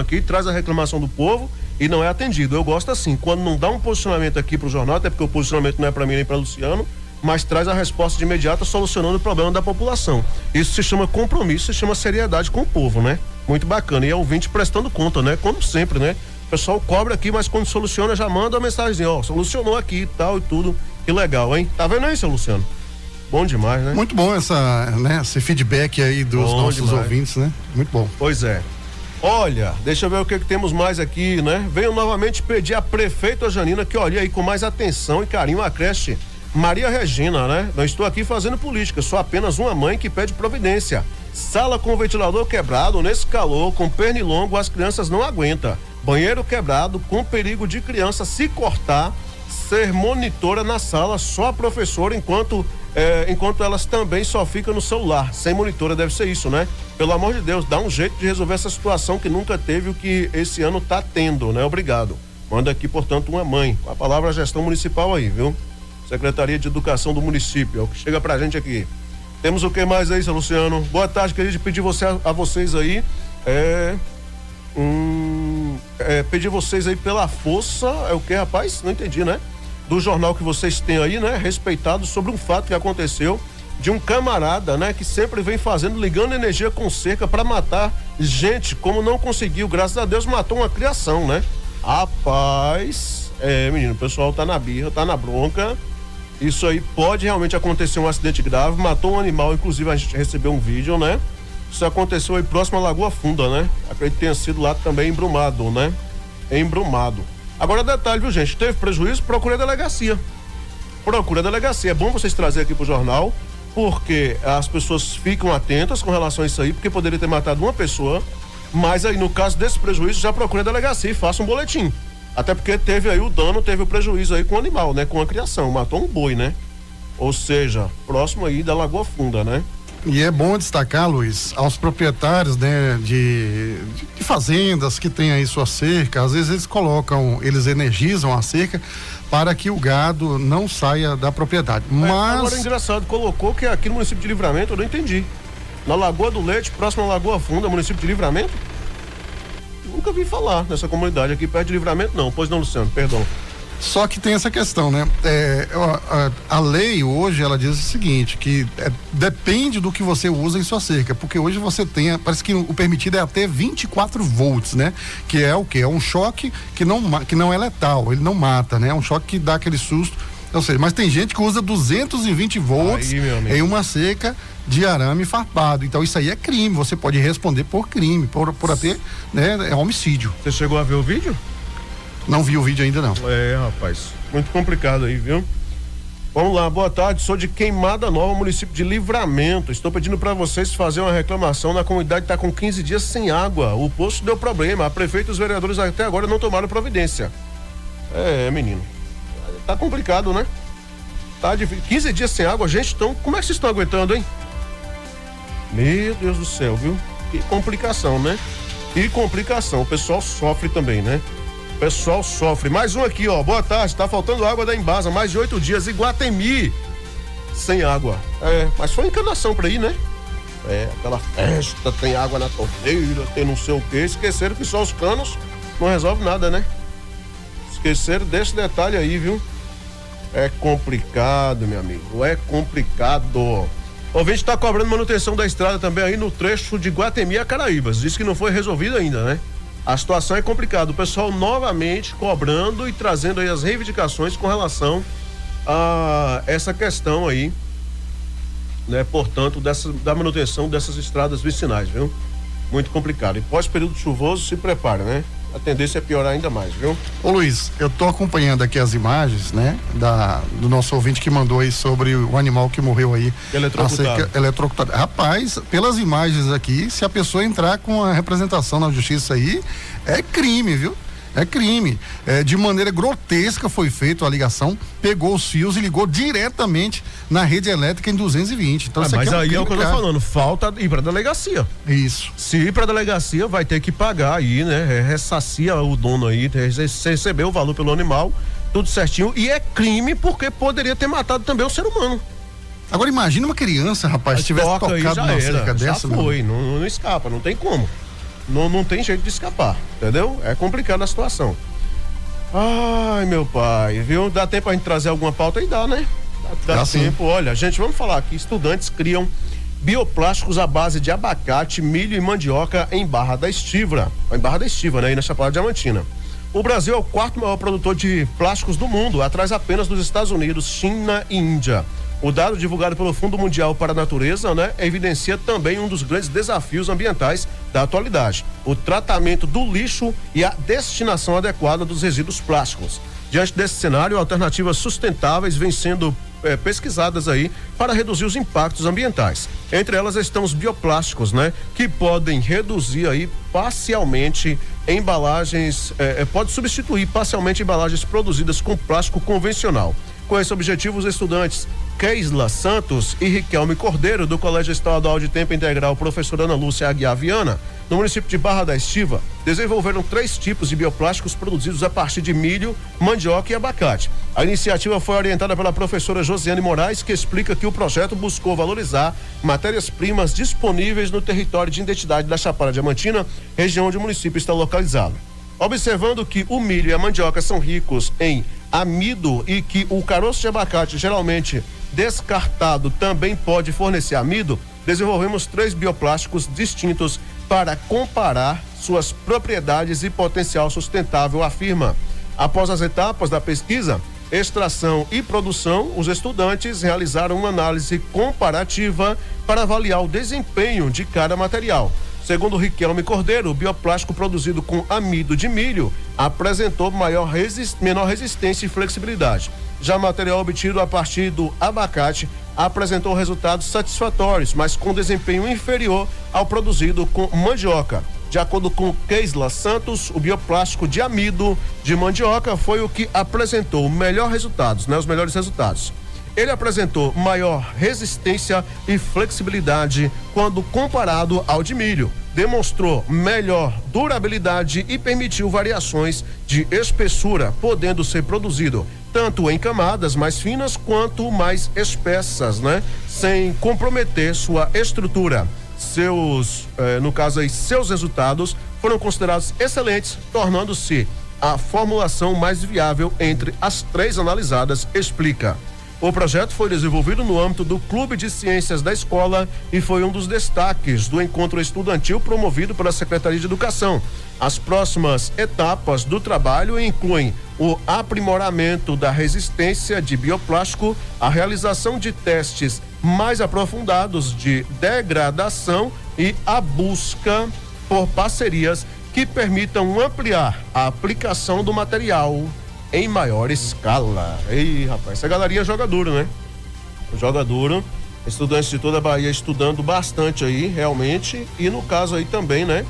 aqui, traz a reclamação do povo e não é atendido. Eu gosto assim, quando não dá um posicionamento aqui pro jornal, até porque o posicionamento não é para mim nem para Luciano, mas traz a resposta de imediata solucionando o problema da população. Isso se chama compromisso, se chama seriedade com o povo, né? Muito bacana. E é ouvinte prestando conta, né? Como sempre, né? O pessoal cobra aqui, mas quando soluciona já manda uma mensagem, solucionou aqui e tal e tudo. Que legal, hein? Tá vendo aí, seu Luciano? Bom demais, né? Muito bom esse feedback aí dos nossos ouvintes, né? Muito bom. Pois é. Olha, deixa eu ver o que temos mais aqui, né? Venho novamente pedir à prefeita Janina que olhe aí com mais atenção e carinho a creche Maria Regina, né? Não estou aqui fazendo política, sou apenas uma mãe que pede providência. Sala com ventilador quebrado, nesse calor, com pernilongo, as crianças não aguentam. Banheiro quebrado, com perigo de criança se cortar, ser monitora na sala, só a professora, enquanto elas também só ficam no celular. Sem monitora deve ser isso, né? Pelo amor de Deus, dá um jeito de resolver essa situação que nunca teve o que esse ano tá tendo, né? Obrigado. Manda aqui, portanto, uma mãe. Com a palavra gestão municipal aí, viu? Secretaria de Educação do município, é o que chega pra gente aqui. Temos o que mais aí, seu Luciano? Boa tarde, queria pedir a vocês aí, pedir vocês aí pela força, é o que, rapaz? Não entendi, né? Do jornal que vocês têm aí, né? Respeitado sobre um fato que aconteceu de um camarada, né? Que sempre vem ligando energia com cerca para matar gente, como não conseguiu, graças a Deus matou uma criação, né? Rapaz, Menino, o pessoal tá na birra, tá na bronca. Isso aí pode realmente acontecer um acidente grave, matou um animal, inclusive a gente recebeu um vídeo, né? Isso aconteceu aí próximo à Lagoa Funda, né? Acredito que tenha sido lá também em Brumado, né? Em Brumado. Agora detalhe, viu, gente? Teve prejuízo? Procure a delegacia. Procure a delegacia. É bom vocês trazerem aqui pro jornal, porque as pessoas ficam atentas com relação a isso aí, porque poderia ter matado uma pessoa, mas aí no caso desse prejuízo já procure a delegacia e faça um boletim. Até porque teve aí o dano, teve o prejuízo aí com o animal, né? Com a criação, matou um boi, né? Ou seja, próximo aí da Lagoa Funda, né? E é bom destacar, Luiz, aos proprietários, né, de fazendas que tem aí sua cerca, às vezes eles energizam a cerca para que o gado não saia da propriedade. Mas agora engraçado, colocou que aqui no município de Livramento, eu não entendi. Na Lagoa do Leite, próximo à Lagoa Funda, município de Livramento? Nunca vi falar nessa comunidade aqui perto de Livramento, não. Pois não, Luciano, perdão. Só que tem essa questão, né? A lei hoje, ela diz o seguinte, que depende do que você usa em sua cerca, porque hoje você tem, parece que o permitido é até 24 volts, né? Que é o quê? É um choque que não é letal, ele não mata, né? É um choque que dá aquele susto, ou seja, mas tem gente que usa 220 volts em uma cerca de arame farpado, então isso aí é crime, você pode responder por crime, por até, né? É homicídio. Você chegou a ver o vídeo? Não vi o vídeo ainda não. Rapaz, muito complicado aí, viu? Vamos lá, boa tarde, sou de Queimada Nova, município de Livramento. Estou pedindo para vocês fazer uma reclamação. Na comunidade está com 15 dias sem água. O poço deu problema. A prefeita e os vereadores até agora não tomaram providência. Menino. Tá complicado, né? Tá difícil. 15 dias sem água, gente, então, como é que vocês estão aguentando, hein? Meu Deus do céu, viu? Que complicação, né? Que complicação. O pessoal sofre também, né? O pessoal sofre. Mais um aqui, ó. Boa tarde. Tá faltando água da Embasa. Mais de 8 dias. Iguatemi. Sem água. Mas foi encanação pra ir, né? Aquela festa, tem água na torneira, tem não sei o quê. Esqueceram que só os canos não resolve nada, né? Esqueceram desse detalhe aí, viu? É complicado, meu amigo. É complicado. O ouvinte tá cobrando manutenção da estrada também aí no trecho de Iguatemi a Caraíbas. Diz que não foi resolvido ainda, né? A situação é complicada. O pessoal novamente cobrando e trazendo aí as reivindicações com relação a essa questão aí, né? Portanto, da manutenção dessas estradas vicinais, viu? Muito complicado. E pós-período chuvoso, se prepara, né? A tendência é piorar ainda mais, viu? Ô Luiz, eu tô acompanhando aqui as imagens, né? Do nosso ouvinte que mandou aí sobre o animal que morreu aí. Eletrocutado. Rapaz, pelas imagens aqui, se a pessoa entrar com a representação na justiça aí, é crime, viu? É crime. De maneira grotesca foi feita a ligação, pegou os fios e ligou diretamente na rede elétrica em 220. Então, mas aí é o que eu tô falando, falta ir pra delegacia. Isso. Se ir pra delegacia, vai ter que pagar aí, né? Ressacia o dono aí, receber o valor pelo animal, tudo certinho. E é crime porque poderia ter matado também o ser humano. Agora imagina uma criança, rapaz, se tivesse tocado numa cerca dessa. Já foi, não escapa, não tem como. Não tem jeito de escapar, entendeu? É complicada a situação. Ai, meu pai, viu? Dá tempo a gente trazer alguma pauta aí? Dá, né? Dá tempo. Sim. Olha, gente, vamos falar aqui. Estudantes criam bioplásticos à base de abacate, milho e mandioca em Barra da Estiva. Em Barra da Estiva, né? Aí na Chapada Diamantina. O Brasil é o quarto maior produtor de plásticos do mundo, atrás apenas dos Estados Unidos, China e Índia. O dado divulgado pelo Fundo Mundial para a Natureza, né, evidencia também um dos grandes desafios ambientais da atualidade: o tratamento do lixo e a destinação adequada dos resíduos plásticos. Diante desse cenário, alternativas sustentáveis vêm sendo pesquisadas aí para reduzir os impactos ambientais. Entre elas estão os bioplásticos, né, que podem reduzir aí parcialmente embalagens, pode substituir parcialmente embalagens produzidas com plástico convencional. Com esse objetivo, os estudantes Keisla Santos e Riquelme Cordeiro, do Colégio Estadual de Tempo Integral Professora Ana Lúcia Aguiar Viana, no município de Barra da Estiva, desenvolveram 3 tipos de bioplásticos produzidos a partir de milho, mandioca e abacate. A iniciativa foi orientada pela professora Josiane Moraes, que explica que o projeto buscou valorizar matérias-primas disponíveis no território de identidade da Chapada Diamantina, região onde o município está localizado. Observando que o milho e a mandioca são ricos em amido e que o caroço de abacate, geralmente descartado, também pode fornecer amido, desenvolvemos 3 bioplásticos distintos para comparar suas propriedades e potencial sustentável, afirma Após as etapas da pesquisa, extração e produção, os estudantes realizaram uma análise comparativa para avaliar o desempenho de cada material. Segundo Riquelme Cordeiro, o bioplástico produzido com amido de milho apresentou menor resistência e flexibilidade. Já o material obtido a partir do abacate apresentou resultados satisfatórios, mas com desempenho inferior ao produzido com mandioca. De acordo com Keisla Santos, o bioplástico de amido de mandioca foi o que apresentou os melhores resultados. Ele apresentou maior resistência e flexibilidade quando comparado ao de milho. Demonstrou melhor durabilidade e permitiu variações de espessura, podendo ser produzido tanto em camadas mais finas quanto mais espessas, né? Sem comprometer sua estrutura. Seus resultados foram considerados excelentes, tornando-se a formulação mais viável entre as 3 analisadas, explica. O projeto foi desenvolvido no âmbito do Clube de Ciências da Escola e foi um dos destaques do encontro estudantil promovido pela Secretaria de Educação. As próximas etapas do trabalho incluem o aprimoramento da resistência de bioplástico, a realização de testes mais aprofundados de degradação e a busca por parcerias que permitam ampliar a aplicação do material em maior escala. Ei, rapaz, essa galerinha joga duro, né? Joga duro. Estudantes de toda a Bahia estudando bastante aí, realmente. E no caso aí também, né?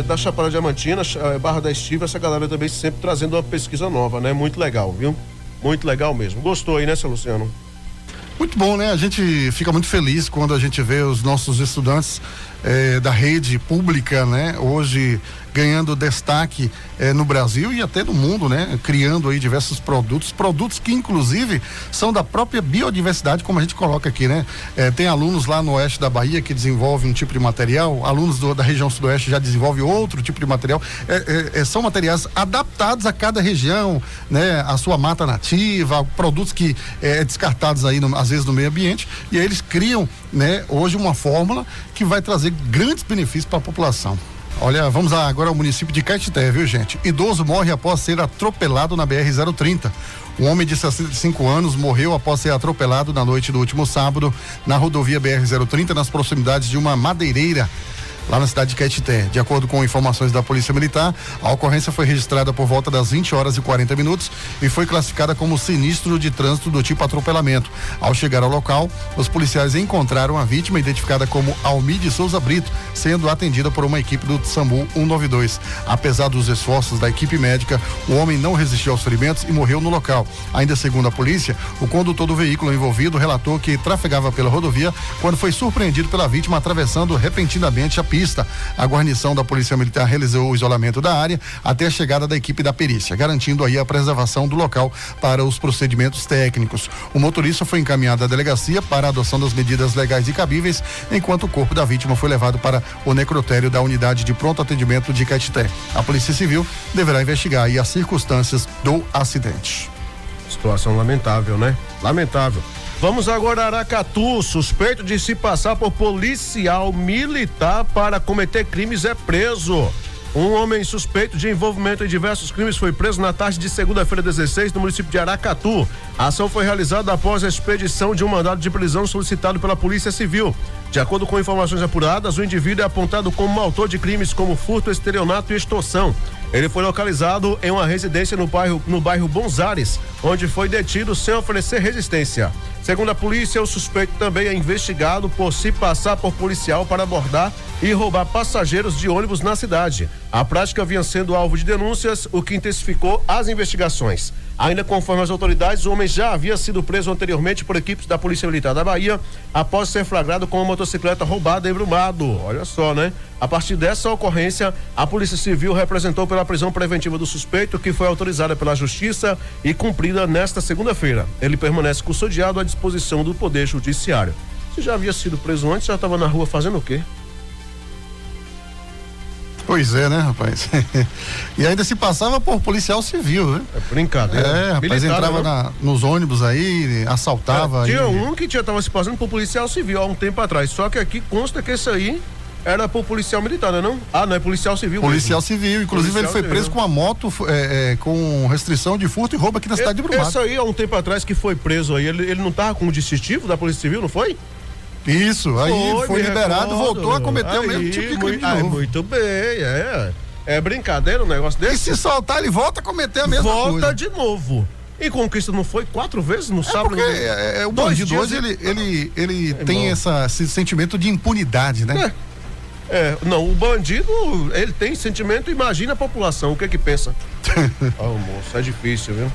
Da Chapada Diamantina, Barra da Estiva, essa galera também sempre trazendo uma pesquisa nova, né? Muito legal, viu? Muito legal mesmo. Gostou aí, né, seu Luciano? Muito bom, né? A gente fica muito feliz quando a gente vê os nossos estudantes da rede pública, né? Hoje ganhando destaque no Brasil e até no mundo, né? Criando aí diversos produtos que inclusive são da própria biodiversidade, como a gente coloca aqui, né? Tem alunos lá no oeste da Bahia que desenvolvem um tipo de material, alunos da região sudoeste já desenvolvem outro tipo de material, são materiais adaptados a cada região, né? A sua mata nativa, produtos que descartados aí às vezes no meio ambiente, e aí eles criam, né? Hoje uma fórmula que vai trazer grandes benefícios para a população. Olha, vamos agora ao município de Caetité, viu, gente? Idoso morre após ser atropelado na BR-030. Um homem de 65 anos morreu após ser atropelado na noite do último sábado na rodovia BR-030, nas proximidades de uma madeireira, lá na cidade de Caetité. De acordo com informações da Polícia Militar, a ocorrência foi registrada por volta das 20h40 e foi classificada como sinistro de trânsito do tipo atropelamento. Ao chegar ao local, os policiais encontraram a vítima, identificada como Almide Souza Brito, sendo atendida por uma equipe do SAMU 192. Apesar dos esforços da equipe médica, o homem não resistiu aos ferimentos e morreu no local. Ainda segundo a polícia, o condutor do veículo envolvido relatou que trafegava pela rodovia quando foi surpreendido pela vítima atravessando repentinamente a pista. A guarnição da Polícia Militar realizou o isolamento da área até a chegada da equipe da perícia, garantindo aí a preservação do local para os procedimentos técnicos. O motorista foi encaminhado à delegacia para a adoção das medidas legais e cabíveis, enquanto o corpo da vítima foi levado para o necrotério da unidade de pronto atendimento de Caetité. A Polícia Civil deverá investigar aí as circunstâncias do acidente. Situação lamentável, né? Lamentável. Vamos agora a Aracatu. Suspeito de se passar por policial militar para cometer crimes é preso. Um homem suspeito de envolvimento em diversos crimes foi preso na tarde de segunda-feira 16 no município de Aracatu. A ação foi realizada após a expedição de um mandado de prisão solicitado pela Polícia Civil. De acordo com informações apuradas, o indivíduo é apontado como autor de crimes como furto, estelionato e extorsão. Ele foi localizado em uma residência no bairro Bonzares, onde foi detido sem oferecer resistência. Segundo a polícia, o suspeito também é investigado por se passar por policial para abordar e roubar passageiros de ônibus na cidade. A prática vinha sendo alvo de denúncias, o que intensificou as investigações. Ainda conforme as autoridades, o homem já havia sido preso anteriormente por equipes da Polícia Militar da Bahia, após ser flagrado com uma motocicleta roubada em Brumado. Olha só, né? A partir dessa ocorrência, a Polícia Civil representou pela prisão preventiva do suspeito, que foi autorizada pela Justiça e cumprida nesta segunda-feira. Ele permanece custodiado à disposição do Poder Judiciário. Se já havia sido preso antes, já estava na rua fazendo o quê? Pois é, né, rapaz? E ainda se passava por policial civil, né? É brincadeira. Rapaz, militar, entrava nos ônibus aí, assaltava. Tinha um que estava se passando por policial civil há um tempo atrás, só que aqui consta que esse aí era pro policial militar, não? Ah, não, é policial civil. Policial mesmo. civil, inclusive Policial ele foi preso civil. com a moto com restrição de furto e roubo aqui na cidade de Brumado. Esse aí, há um tempo atrás que foi preso aí, ele não tava com o distintivo da Polícia Civil, não foi? Isso, aí foi liberado, voltou a cometer o mesmo tipo de crime de novo. Muito bem, é brincadeira um negócio desse? E se soltar, ele volta a cometer a mesma coisa. Volta de novo. E Conquista não foi 4 vezes no sábado? Porque o bandido hoje, ele tem esse sentimento de impunidade, né? Não, o bandido, ele tem sentimento, imagina a população, o que pensa? Moço, é difícil, viu?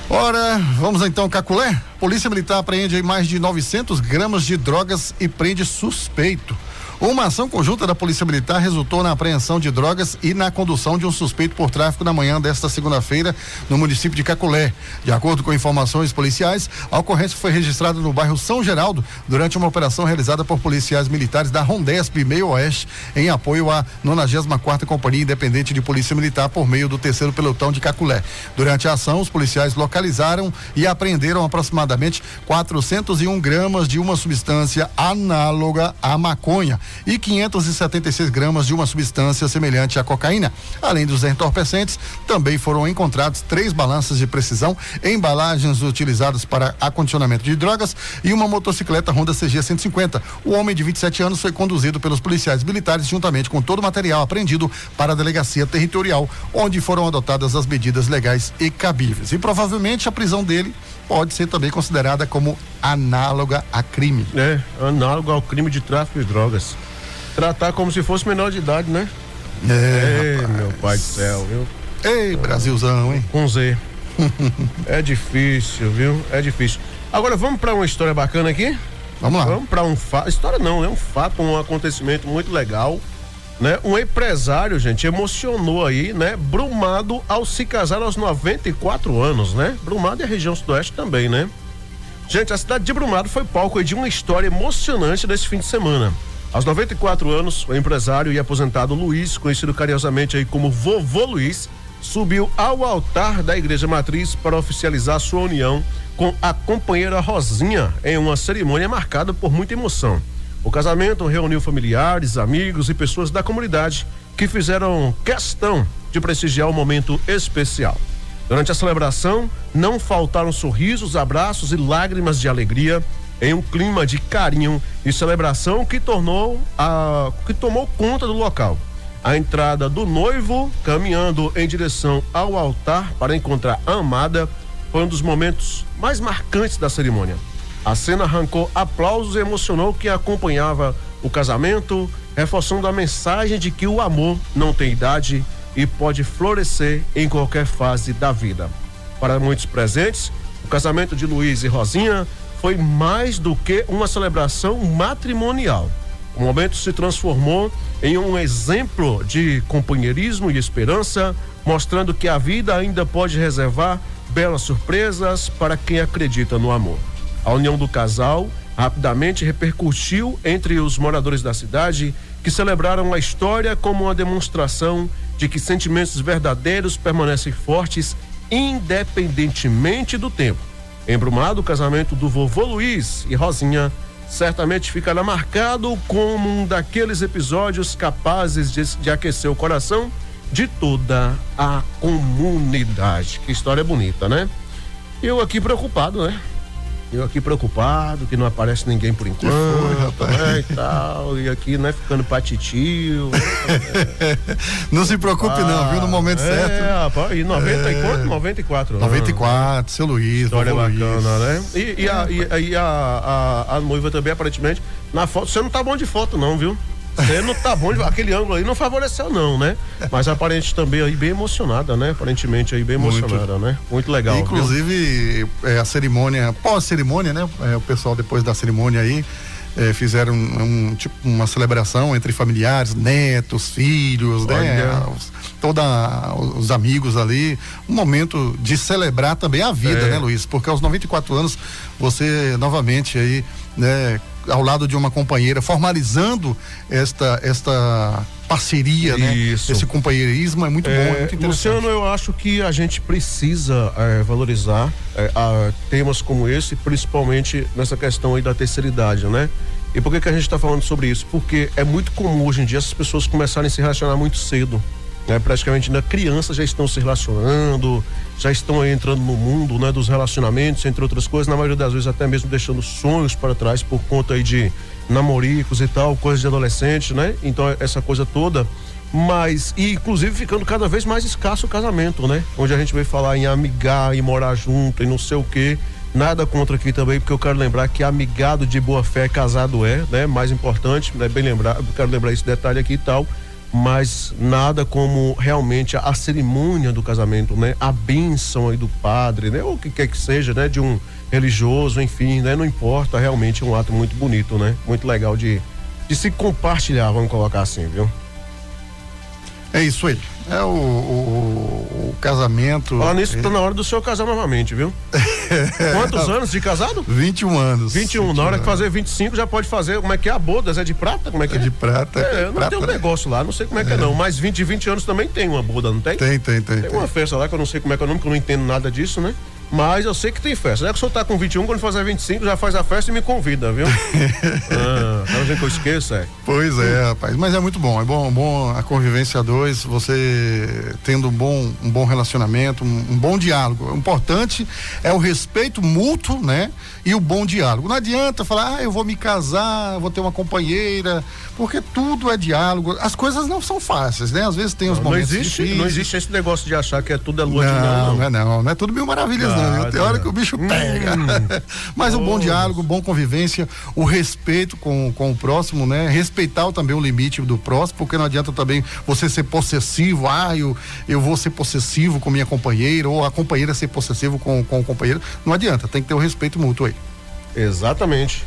Ora, vamos então, Caculé. Polícia Militar apreende aí mais de 900 gramas de drogas e prende suspeito. Uma ação conjunta da Polícia Militar resultou na apreensão de drogas e na condução de um suspeito por tráfico na manhã desta segunda-feira no município de Caculé. De acordo com informações policiais, a ocorrência foi registrada no bairro São Geraldo durante uma operação realizada por policiais militares da Rondesp Meio Oeste em apoio à 94ª Companhia Independente de Polícia Militar por meio do 3º Pelotão de Caculé. Durante a ação, os policiais localizaram e apreenderam aproximadamente 401 gramas de uma substância análoga à maconha e 576 gramas de uma substância semelhante à cocaína. Além dos entorpecentes, também foram encontrados 3 balanças de precisão, embalagens utilizadas para acondicionamento de drogas e uma motocicleta Honda CG 150. O homem de 27 anos foi conduzido pelos policiais militares juntamente com todo o material apreendido para a delegacia territorial, onde foram adotadas as medidas legais e cabíveis. E provavelmente a prisão dele pode ser também considerada como análoga a crime. Análogo ao crime de tráfico de drogas. Tratar como se fosse menor de idade, né? Meu pai do céu, viu? Ei, Brasilzão, hein? Com Z. É difícil, viu? É difícil. Agora vamos pra uma história bacana aqui? Vamos lá. Vamos pra um fato. História não, é um fato, um acontecimento muito legal, né? Um empresário, gente, emocionou aí, né? Brumado ao se casar aos 94 anos, né? Brumado é a região sudoeste também, né? Gente, a cidade de Brumado foi palco aí de uma história emocionante desse fim de semana. Aos 94 anos, o empresário e aposentado Luiz, conhecido carinhosamente aí como Vovô Luiz, subiu ao altar da Igreja Matriz para oficializar sua união com a companheira Rosinha em uma cerimônia marcada por muita emoção. O casamento reuniu familiares, amigos e pessoas da comunidade que fizeram questão de prestigiar o momento especial. Durante a celebração, não faltaram sorrisos, abraços e lágrimas de alegria em um clima de carinho e celebração que tomou conta do local. A entrada do noivo, caminhando em direção ao altar para encontrar a amada, foi um dos momentos mais marcantes da cerimônia. A cena arrancou aplausos e emocionou quem acompanhava o casamento, reforçando a mensagem de que o amor não tem idade e pode florescer em qualquer fase da vida. Para muitos presentes, o casamento de Luiz e Rosinha foi mais do que uma celebração matrimonial. O momento se transformou em um exemplo de companheirismo e esperança, mostrando que a vida ainda pode reservar belas surpresas para quem acredita no amor. A união do casal rapidamente repercutiu entre os moradores da cidade, que celebraram a história como uma demonstração de que sentimentos verdadeiros permanecem fortes independentemente do tempo. Em Brumado, o casamento do Vovô Luiz e Rosinha certamente ficará marcado como um daqueles episódios capazes de aquecer o coração de toda a comunidade. Que história bonita, né? Eu aqui preocupado, né? Que não aparece ninguém por enquanto, né, e tal, e aqui, né, ficando patitio. Não se preocupe não, viu, no momento certo. Rapaz, e 94 anos. 94, seu Luiz, história bacana, Luiz. Né? E a noiva também, aparentemente, na foto, você não tá bom de foto não, viu? Você não tá bom, aquele ângulo aí não favoreceu não, né? Mas aparentemente também aí bem emocionada, né? Aparentemente aí bem emocionada, né? Muito legal. Inclusive, a cerimônia, pós-cerimônia, né? O pessoal depois da cerimônia aí, fizeram uma celebração entre familiares, netos, filhos, né? Os amigos ali, um momento de celebrar também a vida, né, Luiz? Porque aos 94 anos, você novamente aí, né, ao lado de uma companheira, formalizando esta parceria, né? Esse companheirismo é muito bom, é muito interessante. Luciano, eu acho que a gente precisa valorizar temas como esse, principalmente nessa questão aí da terceira idade, né? E por que a gente está falando sobre isso? Porque é muito comum hoje em dia essas pessoas começarem a se relacionar muito cedo. Né? Praticamente ainda crianças já estão se relacionando, já estão aí entrando no mundo, né, dos relacionamentos, entre outras coisas, na maioria das vezes até mesmo deixando sonhos para trás por conta aí de namoricos e tal, coisas de adolescente, né? Então essa coisa toda, mas e inclusive ficando cada vez mais escasso o casamento, né? Onde a gente vai falar em amigar, em morar junto e não sei o quê. Nada contra aqui também, porque eu quero lembrar que amigado de boa fé casado né? Mais importante, né? Bem lembrar, eu quero lembrar esse detalhe aqui e tal, mas nada como realmente a cerimônia do casamento, né? A bênção aí do padre, né? Ou o que quer que seja, né? De um religioso, enfim, né? Não importa, realmente é um ato muito bonito, né? Muito legal de se compartilhar, vamos colocar assim, viu? É isso aí. É o casamento. Falar nisso, tá na hora do senhor casar novamente, viu? Quantos anos de casado? 21 anos. 21. Na hora que fazer 25 já pode fazer. Como é que é a boda? É de prata? Como é que é? De prata. Não prata, tem um negócio lá, não sei como é que é não. Mas 20 anos também tem uma boda, não tem? Tem. Tem uma festa lá que eu não sei como é que é o nome, que eu não entendo nada disso, né? Mas eu sei que tem festa. Não é que o senhor tá com 21, quando fazer 25, já faz a festa e me convida, viu? Tá vendo que eu esqueço, é? Pois é, rapaz. Mas é muito bom. É bom a convivência a dois, você tendo um bom relacionamento, um bom diálogo. O importante é o respeito mútuo, né? E o bom diálogo. Não adianta falar, eu vou me casar, eu vou ter uma companheira, porque tudo é diálogo. As coisas não são fáceis, né? Às vezes tem os momentos difíceis. Não existe esse negócio de achar que é tudo lua de mel, não é tudo mil maravilhas, não. Tem hora que o bicho pega. Mas um bom diálogo, bom convivência, o respeito com o próximo, né? Respeitar também o limite do próximo, porque não adianta também você ser possessivo, eu vou ser possessivo com minha companheira, ou a companheira ser possessivo com o companheiro. Não adianta, tem que ter o respeito mútuo aí. Exatamente.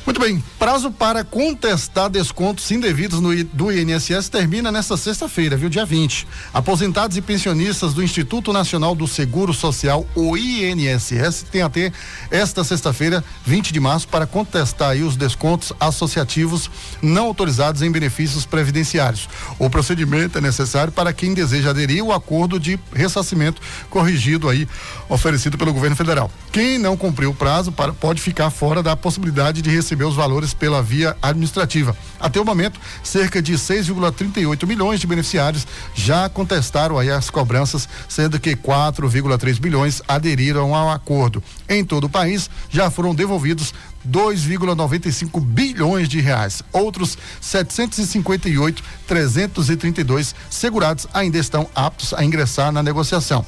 Muito bem, prazo para contestar descontos indevidos do INSS termina nesta sexta-feira, viu? Dia 20. Aposentados e pensionistas do Instituto Nacional do Seguro Social, o INSS, tem até esta sexta-feira, 20 de março, para contestar aí os descontos associativos não autorizados em benefícios previdenciários. O procedimento é necessário para quem deseja aderir ao acordo de ressarcimento corrigido aí, oferecido pelo governo federal. Quem não cumpriu o prazo pode ficar fora da possibilidade de receber os valores pela via administrativa. Até o momento, cerca de 6,38 milhões de beneficiários já contestaram aí as cobranças, sendo que 4,3 bilhões aderiram ao acordo. Em todo o país, já foram devolvidos 2,95 bilhões de reais. Outros 758.332 segurados ainda estão aptos a ingressar na negociação.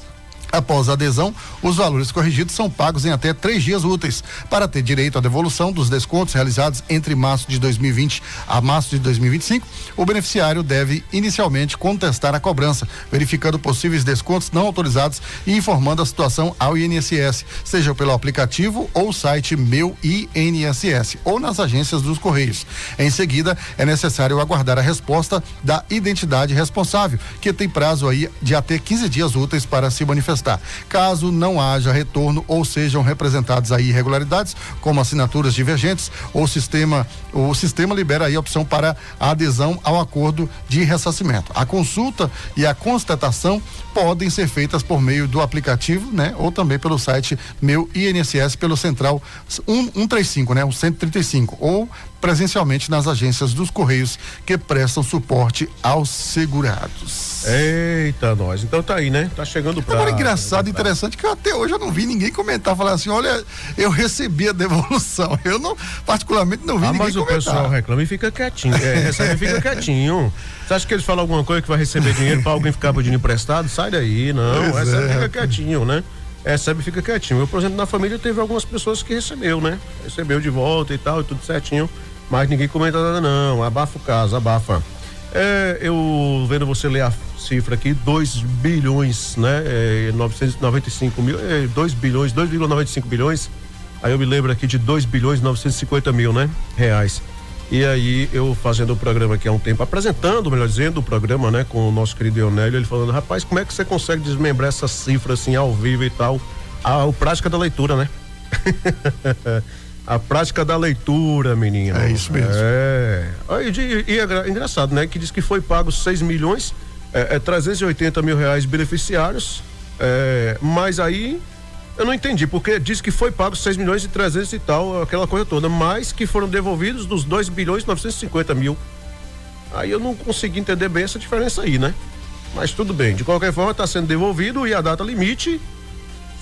Após a adesão, os valores corrigidos são pagos em até 3 dias úteis. Para ter direito à devolução dos descontos realizados entre março de 2020 a março de 2025, o beneficiário deve inicialmente contestar a cobrança, verificando possíveis descontos não autorizados e informando a situação ao INSS, seja pelo aplicativo ou site Meu INSS ou nas agências dos Correios. Em seguida, é necessário aguardar a resposta da identidade responsável, que tem prazo aí de até 15 dias úteis para se manifestar. Caso não haja retorno ou sejam representadas aí irregularidades, como assinaturas divergentes, o sistema libera aí a opção para a adesão ao acordo de ressarcimento. A consulta e a constatação podem ser feitas por meio do aplicativo, né? Ou também pelo site Meu INSS, pelo Central 135, né? O 135, ou presencialmente nas agências dos Correios que prestam suporte aos segurados. Eita, nós. Então tá aí, né? Tá chegando o prazo. Agora, engraçado, interessante, que até hoje eu não vi ninguém comentar, falar assim, olha, eu recebi a devolução. Eu não, particularmente, não vi ninguém comentar. Mas o pessoal reclama e fica quietinho. Recebe e fica quietinho. Você acha que eles falam alguma coisa que vai receber dinheiro pra alguém ficar pedindo emprestado? Sai daí, não. Recebe e fica quietinho, né? Recebe e fica quietinho. Eu, por exemplo, na família teve algumas pessoas que recebeu, né? Recebeu de volta e tal, e tudo certinho. Mas ninguém comenta nada, não. Abafa o caso, abafa. Eu vendo você ler a cifra aqui, 2 bilhões, né? 995 mil, 2 bilhões, 2,95 bilhões. Aí eu me lembro aqui de 2 bilhões 950 mil, né? Reais. E aí eu fazendo o programa aqui há um tempo, apresentando, melhor dizendo, o programa, né? Com o nosso querido Eunélio, ele falando, rapaz, como é que você consegue desmembrar essa cifra assim ao vivo e tal? A prática da leitura, né? A prática da leitura, menino. É isso mesmo. E é engraçado, né? Que diz que foi pago 6 milhões, 380 mil reais beneficiários, mas aí Eu não entendi, porque diz que foi pago 6 milhões e 300 e tal, aquela coisa toda, mas que foram devolvidos dos 2 bilhões e 950 mil. Aí eu não consegui entender bem essa diferença aí, né? Mas tudo bem, de qualquer forma está sendo devolvido e a data limite,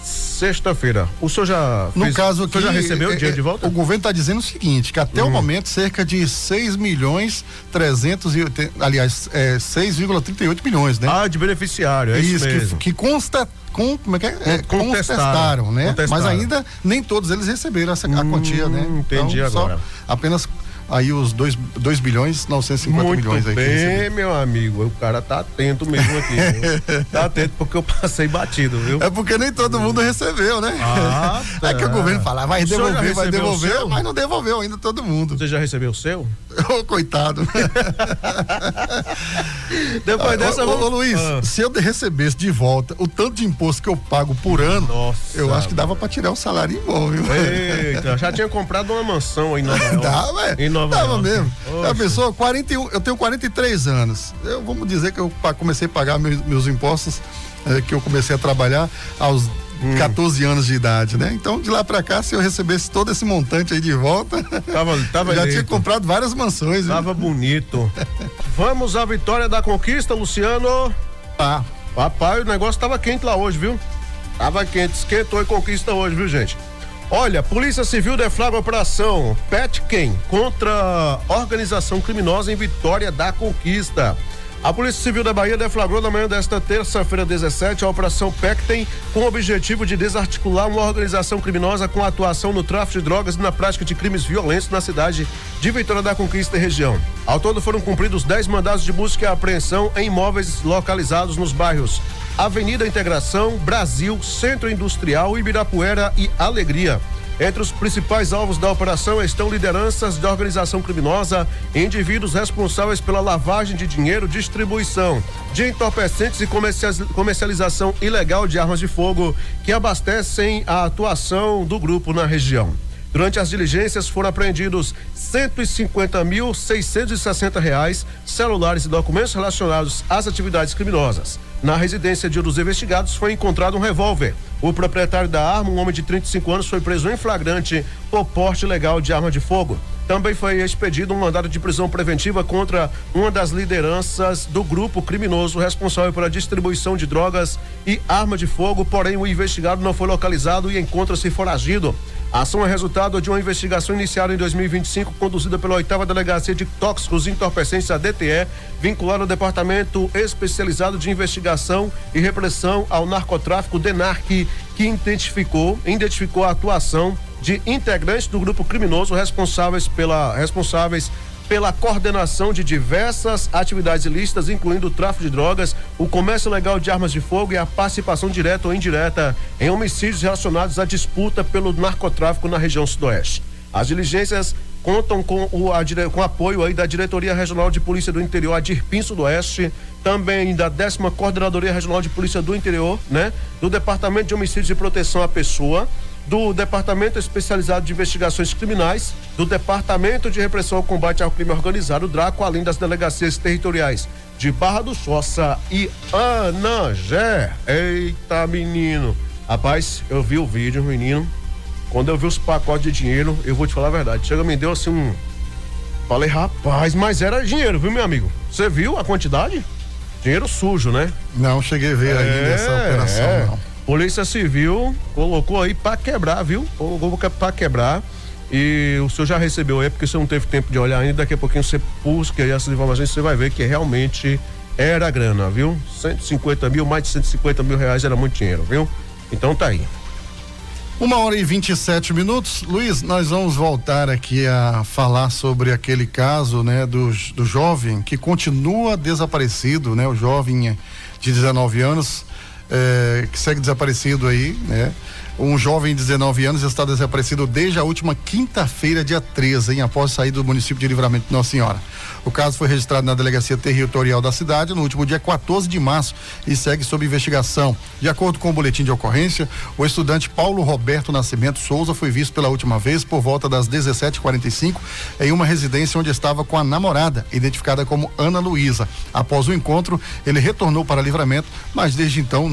sexta-feira. O senhor já no caso aqui, já recebeu o dinheiro de volta? O governo está dizendo o seguinte, que até o momento cerca de 6 milhões 380, aliás, 6,38 milhões, né? Ah, de beneficiário, é isso mesmo. Que consta como é que é? Contestaram, né? Mas ainda nem todos eles receberam a quantia, né? Entendi então, agora. Apenas aí os 2 bilhões 950 milhões aí. Muito bem, meu amigo, o cara tá atento mesmo aqui, viu? Tá atento porque eu passei batido, viu? É porque nem todo mundo recebeu, né? É que o governo fala, vai devolver, mas não devolveu ainda todo mundo. Você já recebeu o seu? Ô, coitado. Depois dessa, ô Luiz, se eu recebesse de volta o tanto de imposto que eu pago por ano, eu acho que dava pra tirar o salário bom, viu? Eita, já tinha comprado uma mansão aí em Nova York. Dava mesmo. A pessoa, eu tenho 43 anos. Vamos dizer que eu comecei a pagar meus impostos, que eu comecei a trabalhar aos 14 anos de idade, né? Então, de lá pra cá, se eu recebesse todo esse montante aí de volta, já tinha comprado várias mansões. Tava bonito. Vamos à vitória da conquista, Luciano. Papai, o negócio tava quente lá hoje, viu? Tava quente, esquentou e conquista hoje, viu, gente? Olha, Polícia Civil deflagra operação Petken contra organização criminosa em Vitória da Conquista. A Polícia Civil da Bahia deflagrou na manhã desta terça-feira 17 a operação Petken com o objetivo de desarticular uma organização criminosa com atuação no tráfico de drogas e na prática de crimes violentos na cidade de Vitória da Conquista e região. Ao todo foram cumpridos 10 mandados de busca e apreensão em imóveis localizados nos bairros Avenida Integração, Brasil, Centro Industrial, Ibirapuera e Alegria. Entre os principais alvos da operação estão lideranças de organização criminosa, indivíduos responsáveis pela lavagem de dinheiro, distribuição de entorpecentes e comercialização ilegal de armas de fogo que abastecem a atuação do grupo na região. Durante as diligências foram apreendidos R$150.660, celulares e documentos relacionados às atividades criminosas. Na residência de um dos investigados foi encontrado um revólver. O proprietário da arma, um homem de 35 anos, foi preso em flagrante por porte ilegal de arma de fogo. Também foi expedido um mandado de prisão preventiva contra uma das lideranças do grupo criminoso responsável pela distribuição de drogas e arma de fogo, porém o investigado não foi localizado e encontra-se foragido. A ação é resultado de uma investigação iniciada em 2025, conduzida pela 8ª Delegacia de Tóxicos e Entorpecentes, a DTE, vinculada ao Departamento Especializado de Investigação e Repressão ao Narcotráfico, DENARC, que identificou a atuação de integrantes do grupo criminoso responsáveis pela coordenação de diversas atividades ilícitas, incluindo o tráfico de drogas, o comércio ilegal de armas de fogo e a participação direta ou indireta em homicídios relacionados à disputa pelo narcotráfico na região sudoeste. As diligências contam com o apoio aí da Diretoria Regional de Polícia do Interior, a DIRPIM Sudoeste, também da 10ª Coordenadoria Regional de Polícia do Interior, né? Do Departamento de Homicídios e Proteção à Pessoa, do Departamento Especializado de Investigações Criminais, do Departamento de Repressão ao Combate ao Crime Organizado, DRACO, além das delegacias territoriais de Barra do Sossa e Anangé. Eita, menino. Rapaz, eu vi o vídeo, menino. Quando eu vi os pacotes de dinheiro, eu vou te falar a verdade. Chega, me deu assim Falei, rapaz, mas era dinheiro, viu, meu amigo? Você viu a quantidade? Dinheiro sujo, né? Não, cheguei a ver aí nessa operação, não. Polícia Civil colocou aí pra quebrar, viu? Colocou pra quebrar. E o senhor já recebeu aí, porque você não teve tempo de olhar ainda. Daqui a pouquinho você busca aí essas informações, você vai ver que realmente era grana, viu? 150 mil, mais de 150 mil reais era muito dinheiro, viu? Então tá aí. 1h27. Luiz, nós vamos voltar aqui a falar sobre aquele caso, né, do jovem que continua desaparecido, né? O jovem de 19 anos, que segue desaparecido aí, né? Um jovem de 19 anos está desaparecido desde a última quinta-feira, dia 13, após sair do município de Livramento de Nossa Senhora. O caso foi registrado na Delegacia Territorial da cidade no último dia 14 de março e segue sob investigação. De acordo com o boletim de ocorrência, o estudante Paulo Roberto Nascimento Souza foi visto pela última vez por volta das 17h45 em uma residência onde estava com a namorada, identificada como Ana Luísa. Após o encontro, ele retornou para Livramento, mas desde então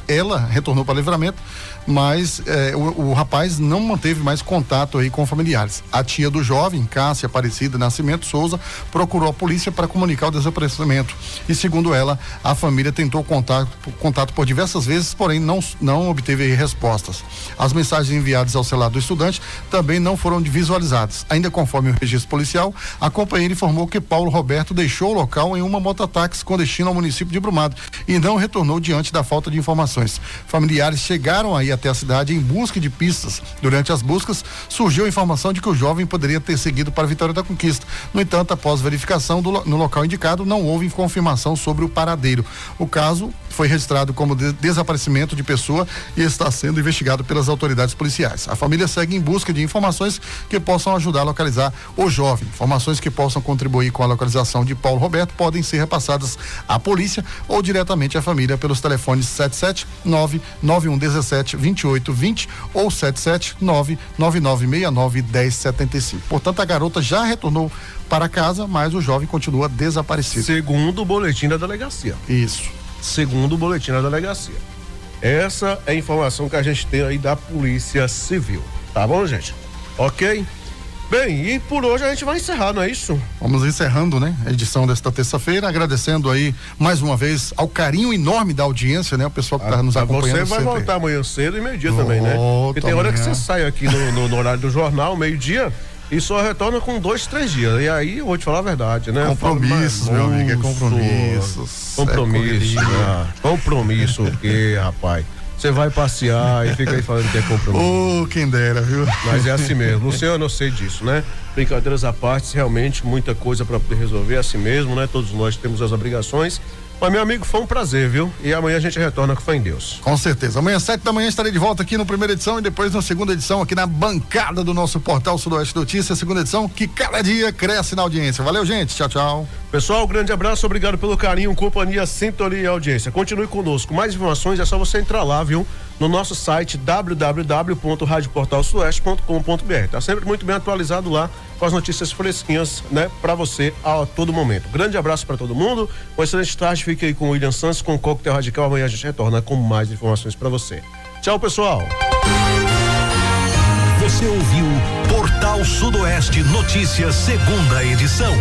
ela retornou para para Livramento, mas o rapaz não manteve mais contato aí com familiares. A tia do jovem, Cássia Aparecida Nascimento Souza, procurou a polícia para comunicar o desaparecimento e, segundo ela, a família tentou contato por diversas vezes, porém não obteve respostas. As mensagens enviadas ao celular do estudante também não foram visualizadas. Ainda conforme o registro policial, a companheira informou que Paulo Roberto deixou o local em uma mototáxi com destino ao município de Brumado e não retornou diante da falta de informações. Familiares chegaram aí até a cidade em busca de pistas. Durante as buscas, surgiu a informação de que o jovem poderia ter seguido para Vitória da Conquista. No entanto, após verificação no local indicado, não houve confirmação sobre o paradeiro. O caso foi registrado como desaparecimento de pessoa e está sendo investigado pelas autoridades policiais. A família segue em busca de informações que possam ajudar a localizar o jovem. Informações que possam contribuir com a localização de Paulo Roberto podem ser repassadas à polícia ou diretamente à família pelos telefones 77991172820 ou 77999691075. Portanto, a garota já retornou para casa, mas o jovem continua desaparecido. Segundo o boletim da delegacia. Isso. Segundo o boletim da delegacia. Essa é a informação que a gente tem aí da Polícia Civil. Tá bom, gente? Ok? Bem, e por hoje a gente vai encerrar, não é isso? Vamos encerrando, né? A edição desta terça-feira, agradecendo aí mais uma vez ao carinho enorme da audiência, né? O pessoal que tá nos acompanhando. Você vai sempre. voltar amanhã cedo e meio-dia também, né? Porque tem hora que você sai aqui no horário do jornal, meio-dia, e só retorna com 2, 3 dias. E aí, eu vou te falar a verdade, né? Compromissos, meu amigo, é compromissos. Compromisso, compromisso o quê, rapaz? Você vai passear e fica aí falando que é compromisso. Quem dera, viu? Mas é assim mesmo. Luciano, eu sei disso, né? Brincadeiras à parte, realmente muita coisa para poder resolver, é assim mesmo, né? Todos nós temos as obrigações. Mas, meu amigo, foi um prazer, viu? E amanhã a gente retorna com fé em Deus. Com certeza. Amanhã, 7 da manhã, estarei de volta aqui no primeira edição e depois na segunda edição, aqui na bancada do nosso portal Sudoeste Notícias, segunda edição, que cada dia cresce na audiência. Valeu, gente. Tchau, tchau. Pessoal, um grande abraço, obrigado pelo carinho, companhia, sintonia e audiência. Continue conosco. Mais informações é só você entrar lá, viu? No nosso site www.radioportalsudoeste.com.br. Tá sempre muito bem atualizado lá com as notícias fresquinhas, né, para você a todo momento. Grande abraço para todo mundo. Uma excelente tarde. Fique aí com o William Santos com o Coquetel Radical. Amanhã a gente retorna com mais informações para você. Tchau, pessoal. Você ouviu Portal Sudoeste Notícias, segunda edição.